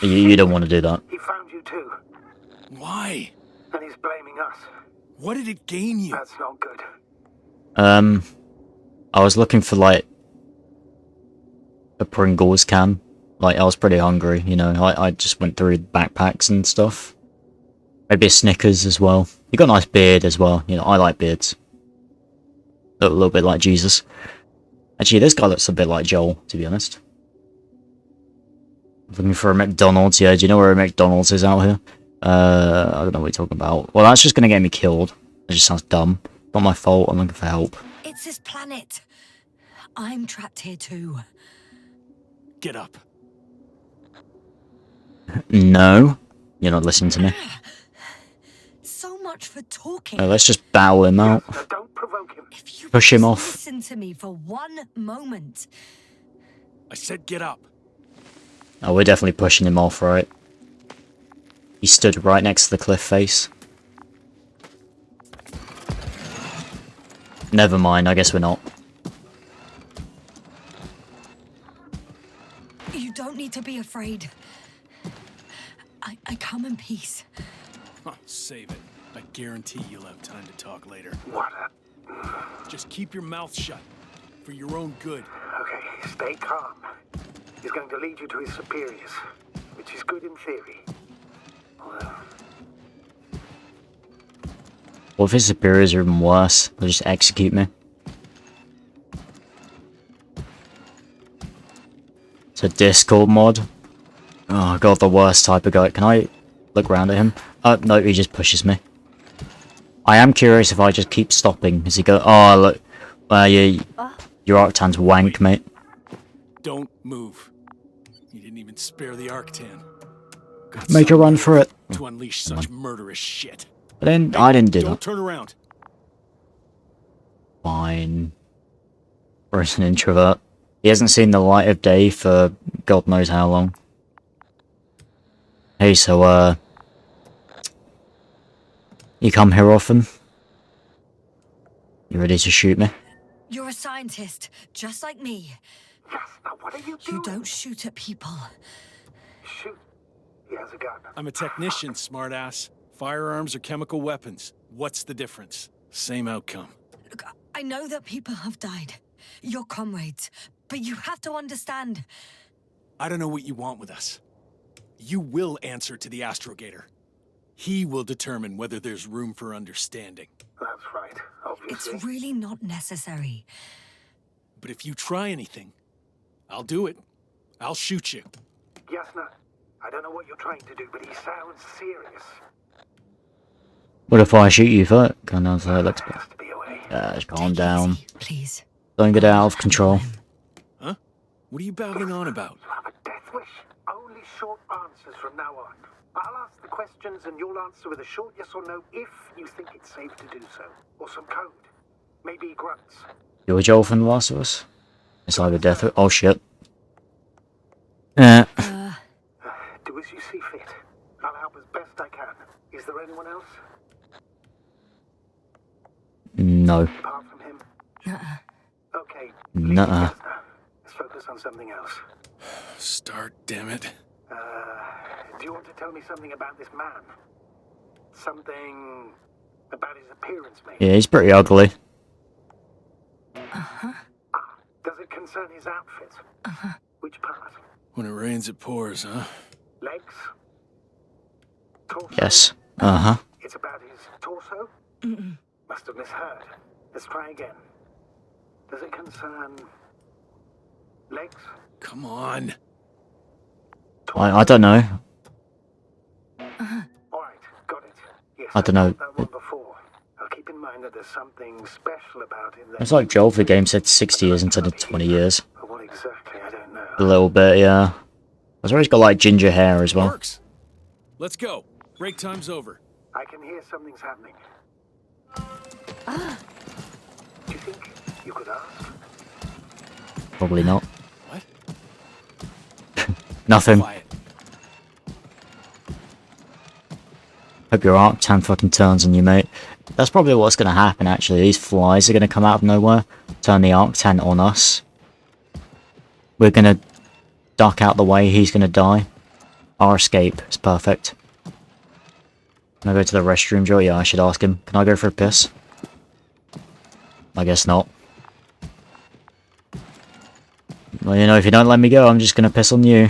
You don't want to do that. He found you too. Why? And he's blaming us. What did it gain you? That's not good. I was looking for like a Pringles can. Like, I was pretty hungry, you know. I just went through backpacks and stuff. Maybe a Snickers as well. You got a nice beard as well. You know, I like beards. Look a little bit like Jesus. Actually, this guy looks a bit like Joel, to be honest. Looking for a McDonald's. Yeah, do you know where a McDonald's is out here? I don't know what you're talking about. Well, that's just gonna get me killed. That just sounds dumb. Not my fault. I'm looking for help. It's this planet. I'm trapped here too. Get up. No, you're not listening to me. So much for talking. Let's just battle him out. Now don't provoke him. If you Push him just off. Listen to me for one moment. I said get up. Oh, we're definitely pushing him off, right? He stood right next to the cliff face. Never mind, I guess we're not. You don't need to be afraid. I come in peace. Oh, save it. I guarantee you'll have time to talk later. What? Just keep your mouth shut. For your own good. Okay, stay calm. He's going to lead you to his superiors, which is good in theory. Well, What if his superiors are even worse? They'll just execute me. It's a Discord mod. Oh god, the worst type of guy. Can I look around at him? Oh, no, he just pushes me. I am curious if I just keep stopping. Does he go, oh look, your Arctan's wank, mate. Don't move. You didn't even spare the Arctan. Good Make a son run for it. to unleash such murderous shit. But then, I didn't do Don't that. turn around. Fine. Bro's an introvert. He hasn't seen the light of day for God knows how long. Hey, so, you come here often? You ready to shoot me? You're a scientist, just like me. yes, now what are you doing? You don't shoot at people. Shoot. He has a gun. I'm a technician, smartass. Firearms or chemical weapons. What's the difference? Same outcome. Look, I know that people have died. Your comrades. But you have to understand. I don't know what you want with us. You will answer to the Astrogator. He will determine whether there's room for understanding. That's right, It's obviously. really not necessary. But if you try anything, I'll do it. I'll shoot you. Yasna, I don't know what you're trying to do, but he sounds serious. What if I shoot you first? Calm down, so let's There has to be a way. just calm Take it down. easy, please. Don't get out of control. Huh? What are you babbling on about? You have a death wish. Only short answers from now on. I'll ask the questions and you'll answer with a short yes or no if you think it's safe to do so. Or some code. Maybe grunts. You're Joel from The Last of Us? It's either death or... Oh shit. Do as you see fit. I'll help as best I can. Is there anyone else? No. Apart from him? Okay. leave Nuh-uh. Yasna. Let's focus on something else. Start, damn it. Do you want to tell me something about this man? Something about his appearance, maybe? Yeah, he's pretty ugly. Does it concern his outfit? Which part? When it rains, it pours, huh? Legs? Torso? Yes. Uh-huh. It's about his torso? Must have misheard. Let's try again. Does it concern legs? Come on. I don't know. All right, got it. Yes, I don't know. I've heard that one before. I'll keep in mind that there's something special about him. It's like Joel, the game said 60 years instead of 20 years. But what exactly, I don't know. A little bit, yeah. I swear he's got like ginger hair as well. Works. Let's go. Break time's over. I can hear something's happening. Do you think you could ask? Probably not. What? Nothing. Quiet. Hope your Arctan fucking turns on you, mate. That's probably what's going to happen, actually. These flies are going to come out of nowhere, turn the Arctan on us. We're going to duck out the way, he's going to die. Our escape is perfect. Can I go to the restroom, Joe? Yeah, I should ask him. Can I go for a piss? I guess not. Well, you know, if you don't let me go, I'm just going to piss on you.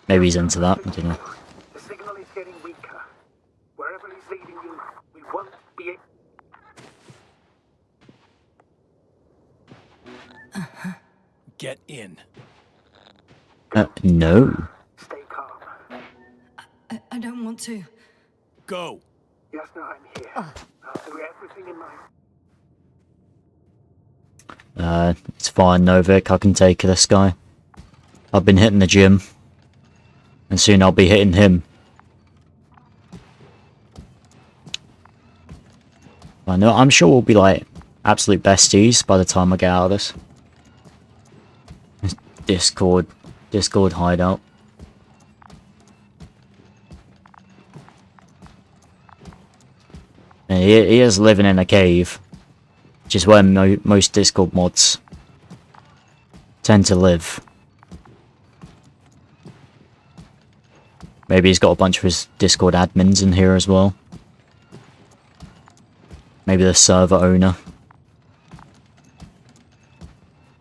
Maybe he's into that, I don't know. The signal is getting weaker. get in. No. Stay calm. I don't want to. Go. Yes, no, I'm here. I'll do everything in my... It's fine, Novik. I can take this guy. I've been hitting the gym. And soon I'll be hitting him. I know, I'm sure we'll be like absolute besties by the time I get out of this. Discord hideout. And he is living in a cave, which is where most Discord mods tend to live. Maybe he's got a bunch of his Discord admins in here as well. Maybe the server owner.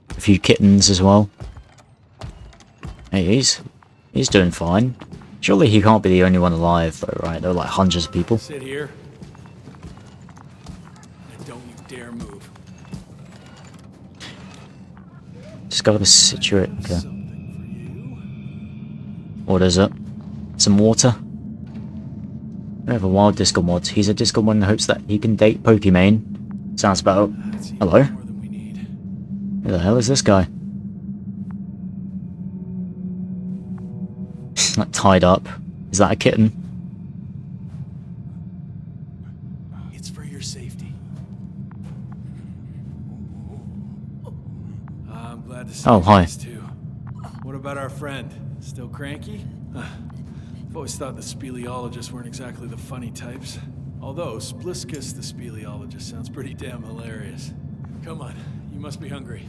A few kittens as well. Hey, he's doing fine. Surely he can't be the only one alive though, right? There are like hundreds of people. Sit here. And don't you dare move. Just got a situate. Something What is it? Some water? We have a wild Discord mod. He's a Discord mod in hopes that he can date Pokimane. Sounds about... for you. That's even Hello? more than we need. Who the hell is this guy? Like tied up. Is that a kitten? It's for your safety. I'm glad to see Oh, you hi. guys too. What about our friend? Still cranky? I've always thought the speleologists weren't exactly the funny types. Although Spliskus the speleologist sounds pretty damn hilarious. Come on, you must be hungry.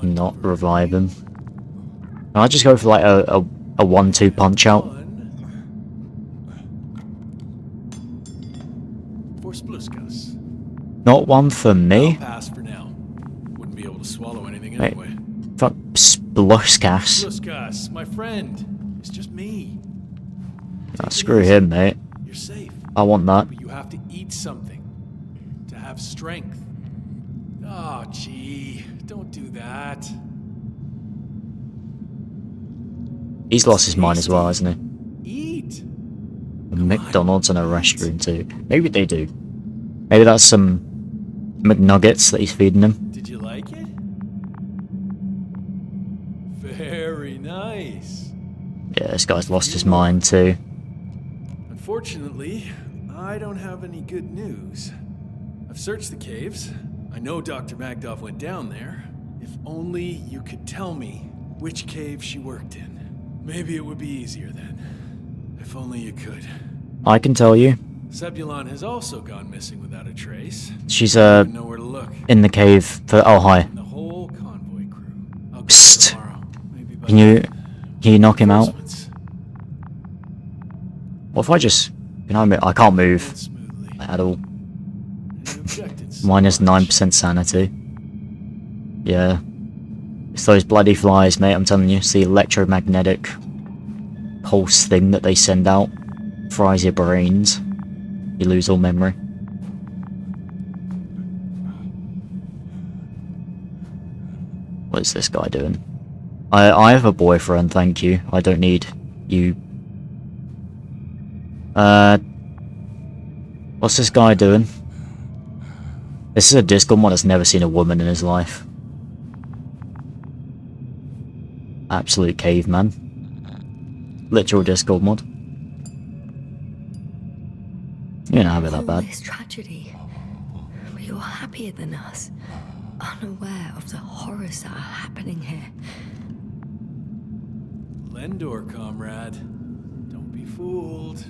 Not revive him. Can I just go for like a 1-2 punch out? For Spliskus. Not one for I'll me? pass for now. Wouldn't be able to swallow anything Wait. anyway. Fuck Spluskas. Spliskus, my friend. It's just me. Oh, screw him, mate. You're safe. I want that. But you have to eat something to have strength. Oh, gee, don't do that. He's lost his mind as well, hasn't he? Eat. A McDonald's and a restaurant too. Maybe they do. Maybe that's some McNuggets that he's feeding them. Did you like it? Very nice. Yeah, this guy's lost his mind too. Unfortunately, I don't have any good news. I've searched the caves. I know Dr. Magdov went down there. If only you could tell me which cave she worked in. Maybe it would be easier then. If only you could. I can tell you. Zebulon has also gone missing without a trace. She's I don't know where to look. in the cave for... Oh, hi. And the whole convoy crew. I'll go Psst. tomorrow. Maybe by Can you knock him out? reinforcements. What if I just... Can I move? I can't Went move smoothly. at all. And you objected so Minus much. 9% sanity. Yeah. It's those bloody flies, mate, I'm telling you. It's the electromagnetic pulse thing that they send out. Fries your brains. You lose all memory. What is this guy doing? I have a boyfriend, thank you. I don't need you. What's this guy doing? This is a Discord mod that's never seen a woman in his life. Absolute caveman. Literal Discord mod. You don't have it that All bad. this tragedy, but you're happier than us, unaware of the horrors that are happening here. Lendor, comrade. Don't be fooled.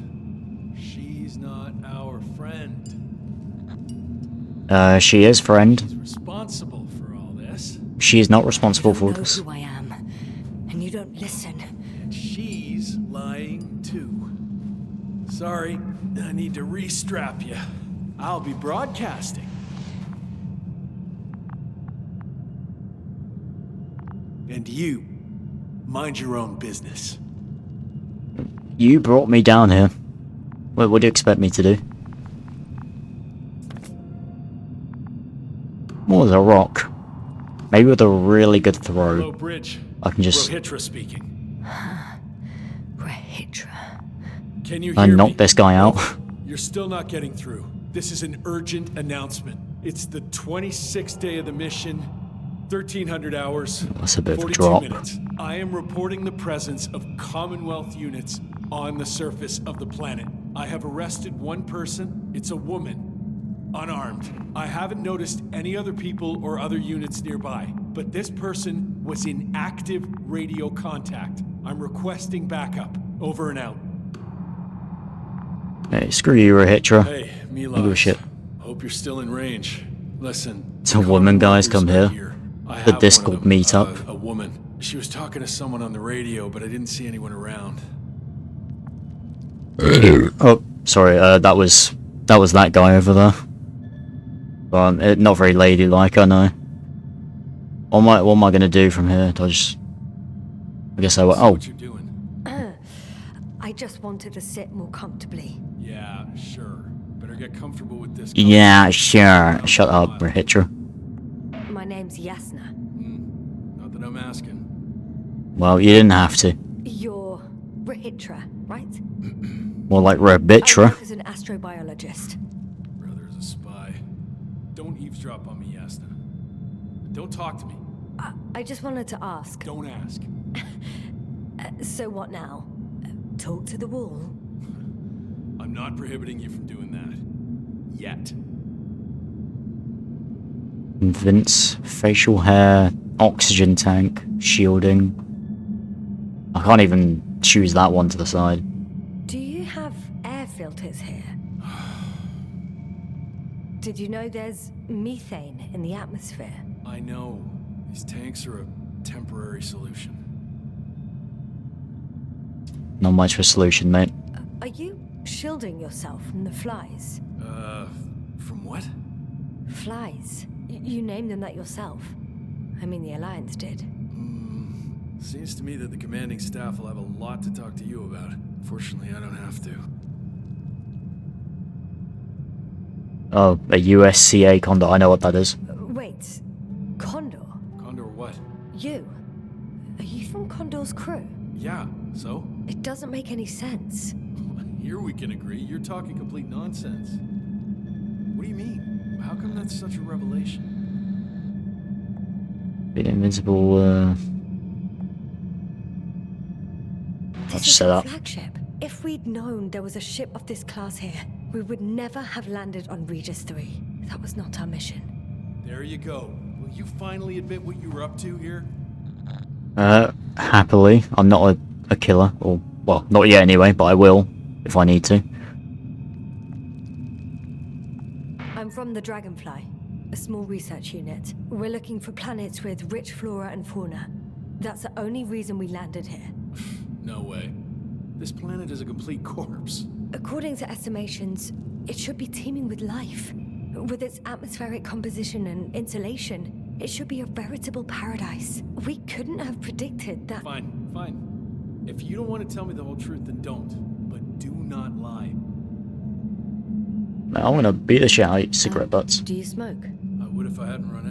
She's not our friend. She is, friend. She's responsible for all this. She is not responsible You for don't know this. who I am, and you don't listen. And she's lying too. Sorry, I need to restrap you. I'll be broadcasting. And you, mind your own business. You brought me down here. What do you expect me to do? More as a rock. Maybe with a really good Hello, throw. Bridge. I can just Rohitra speaking. Rahitra. Can you hear me? knock this guy out. Over. You're still not getting through. This is an urgent announcement. It's the 26th day of the mission. 1,300 hours. That's a bit of a 42 drop. minutes. I am reporting the presence of Commonwealth units on the surface of the planet. I have arrested one person. It's a woman. Unarmed. I haven't noticed any other people or other units nearby, but this person was in active radio contact. I'm requesting backup. Over and out. Hey, screw you, Rahitra. Hey, Milos. Don't give a shit. Hope you're still in range. Listen. It's a woman, guys, come here. I The have Discord one of them, meetup. A woman. She was talking to someone on the radio, but I didn't see anyone around. Oh, sorry, that was that guy over there. Not very ladylike, I know. What am I gonna do from here? I guess I will. See Oh, what you're doing. I just wanted to sit more comfortably. Yeah, sure. Better get comfortable with this. yeah, sure. Shut up, Rahitra. My name's Yasna. Not that I'm asking. Well, you didn't have to. You're Rahitra, right? More like I Rabitra. work as an astrobiologist. Brother is a spy. Don't eavesdrop on me, Yasna. Don't talk to me. I just wanted to ask. Don't ask. So what now? Talk to the wall? I'm not prohibiting you from doing that. Yet. Vince, facial hair, oxygen tank, shielding. I can't even choose that one to the side. Do you have air filters here? Did you know there's methane in the atmosphere? I know. These tanks are a temporary solution. Not much of a solution, mate. Are you shielding yourself from the flies? From what? Flies. You named them that yourself. I mean, the Alliance did. Seems to me that the commanding staff will have a lot to talk to you about. Fortunately, I don't have to. Oh, a USCA condor. I know what that is. Wait, Condor? Condor what? You? Are you from Condor's crew? Yeah, so? It doesn't make any sense. Here we can agree. You're talking complete nonsense. What do you mean? How come that's such a revelation? Been Invincible, This just is set our up. flagship. If we'd known there was a ship of this class here, we would never have landed on Regis 3. That was not our mission. There you go. Will you finally admit what you were up to here? Happily. I'm not a killer. Or, well, not yet anyway, but I will, if I need to. I'm from the Dragonfly, a small research unit. We're looking for planets with rich flora and fauna. That's the only reason we landed here. No way. This planet is a complete corpse. According to estimations, it should be teeming with life. With its atmospheric composition and insulation, it should be a veritable paradise. We couldn't have predicted that. Fine, fine. If you don't want to tell me the whole truth, then don't. But do not lie. I'm gonna beat the shit out of cigarette butts. Do you smoke? I would if I hadn't run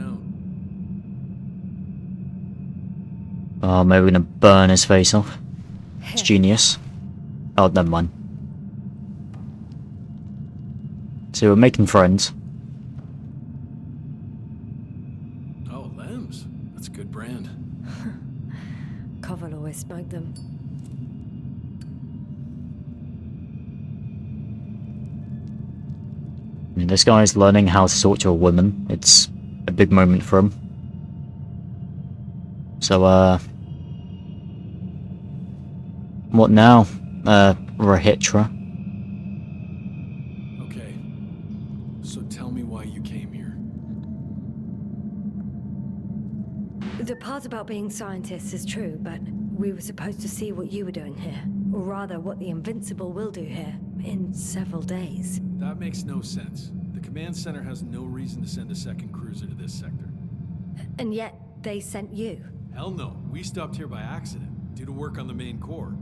out. Oh, maybe we're gonna burn his face off. It's Here. genius. Oh, never mind. So we're making friends. Oh, Lambs. That's a good brand. Koval always smoked them. I mean, this guy's learning how to talk to a woman. It's a big moment for him. So, what now, Rahitra? Okay. So tell me why you came here. The part about being scientists is true, but we were supposed to see what you were doing here. Or rather, what the Invincible will do here in several days. That makes no sense. The command center has no reason to send a second cruiser to this sector. And yet, they sent you. Hell no. We stopped here by accident, due to work on the main core.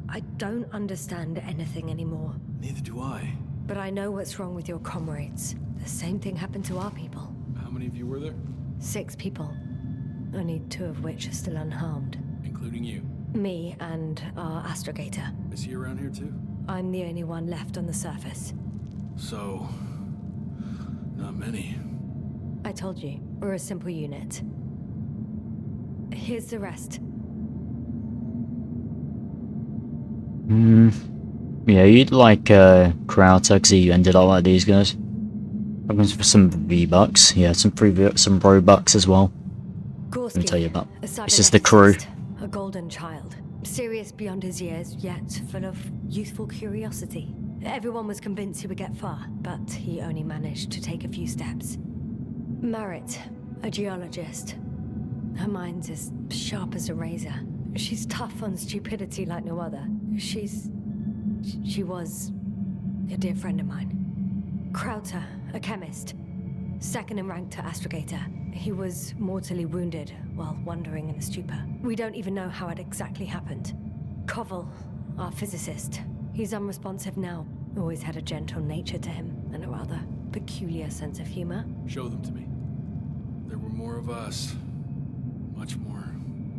I don't understand anything anymore. Neither do I. But I know what's wrong with your comrades. The same thing happened to our people. many of you were there? 6 people. Only 2 of which are still unharmed. Including you. Me and our astrogator. Is he around here too? I'm the only one left on the surface. So... not many. I told you, we're a simple unit. Here's the rest. Yeah, you'd like Crowder, because he ended up like these guys. Looking for some V-Bucks. Yeah, some some Robux as well. Let me tell you about. This is the crew. A golden child. Serious beyond his years, yet full of youthful curiosity. Everyone was convinced he would get far, but he only managed to take a few steps. Merritt, a geologist. Her mind's as sharp as a razor. She's tough on stupidity like no other. She was a dear friend of mine. Crowder, a chemist. Second in rank to astrogator. He was mortally wounded while wandering in a stupor. We don't even know how it exactly happened. Koval, our physicist. He's unresponsive now. Always had a gentle nature to him and a rather peculiar sense of humor. Show them to me. There were more of us. Much more.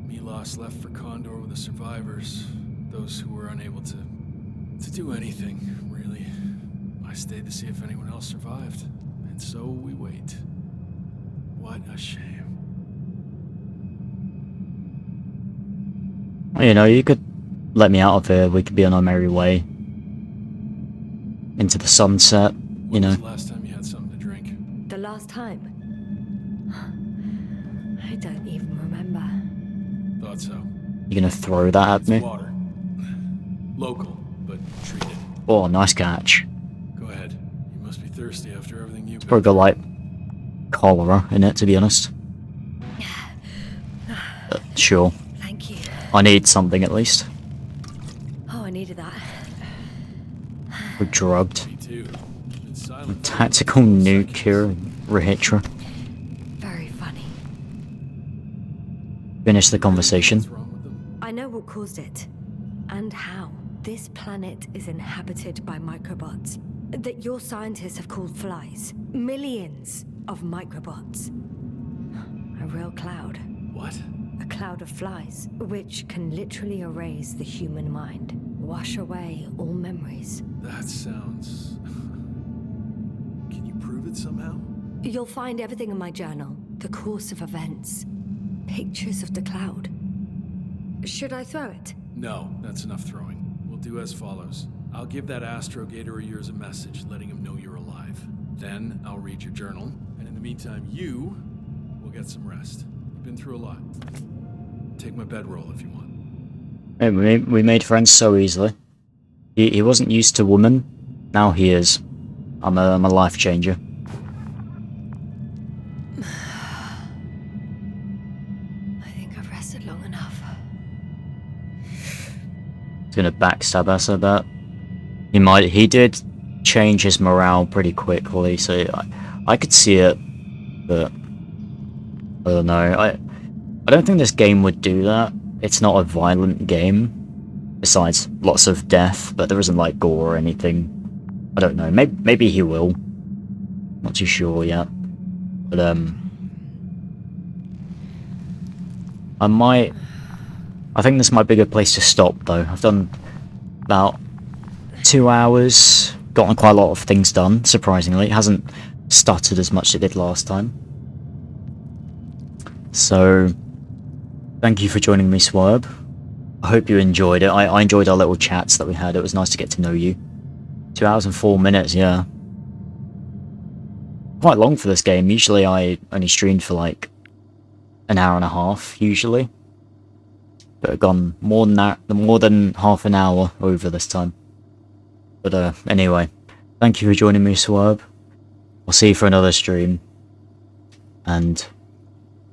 Milos left for Condor with the survivors. Those who were unable to do anything, really. I stayed to see if anyone else survived. And so we wait. What a shame. You know, you could let me out of here. We could be on our merry way. Into the sunset, you know. When was the last time you had something to drink? The last time? I don't even remember. Thought so. You're gonna throw that at It's me? water. Local, but treated. Oh, nice catch. Go ahead. You must be thirsty after everything you've been Probably got like cholera in it, to be honest. Sure. Thank you. I need something at least. Oh, I needed that. We're drugged. Me too. Been silent. Tactical nuclear Rehitra. Very funny. Finish the conversation. What's wrong with them? I know what caused it. And how. This planet is inhabited by microbots that your scientists have called flies. Millions of microbots. A real cloud. What? A cloud of flies, which can literally erase the human mind. Wash away all memories. That sounds... Can you prove it somehow? You'll find everything in my journal. The course of events. Pictures of the cloud. Should I throw it? No, that's enough throwing. We'll do as follows. I'll give that astrogator of yours a message, letting him know you're alive. Then I'll read your journal, and in the meantime, you will get some rest. You've been through a lot. Take my bedroll if you want. Hey, we made friends so easily. He wasn't used to women. Now he is. I'm a life changer. I think I've rested long enough. He's gonna backstab us, I bet. He did change his morale pretty quickly, so I could see it, but I don't know. I don't think this game would do that. It's not a violent game, besides lots of death, but there isn't like gore or anything. I don't know. Maybe he will. Not too sure yet. But I think this might be a good place to stop, though. I've done about 2 hours, gotten quite a lot of things done, surprisingly. It hasn't stuttered as much as it did last time. So, thank you for joining me, Swerb. I hope you enjoyed it. I enjoyed our little chats that we had. It was nice to get to know you. 2 hours and 4 minutes, yeah. Quite long for this game. Usually I only streamed for like an hour and a half, usually. But I've gone more than half an hour over this time. But anyway, thank you for joining me, Swerb. I'll see you for another stream. And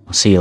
I'll see you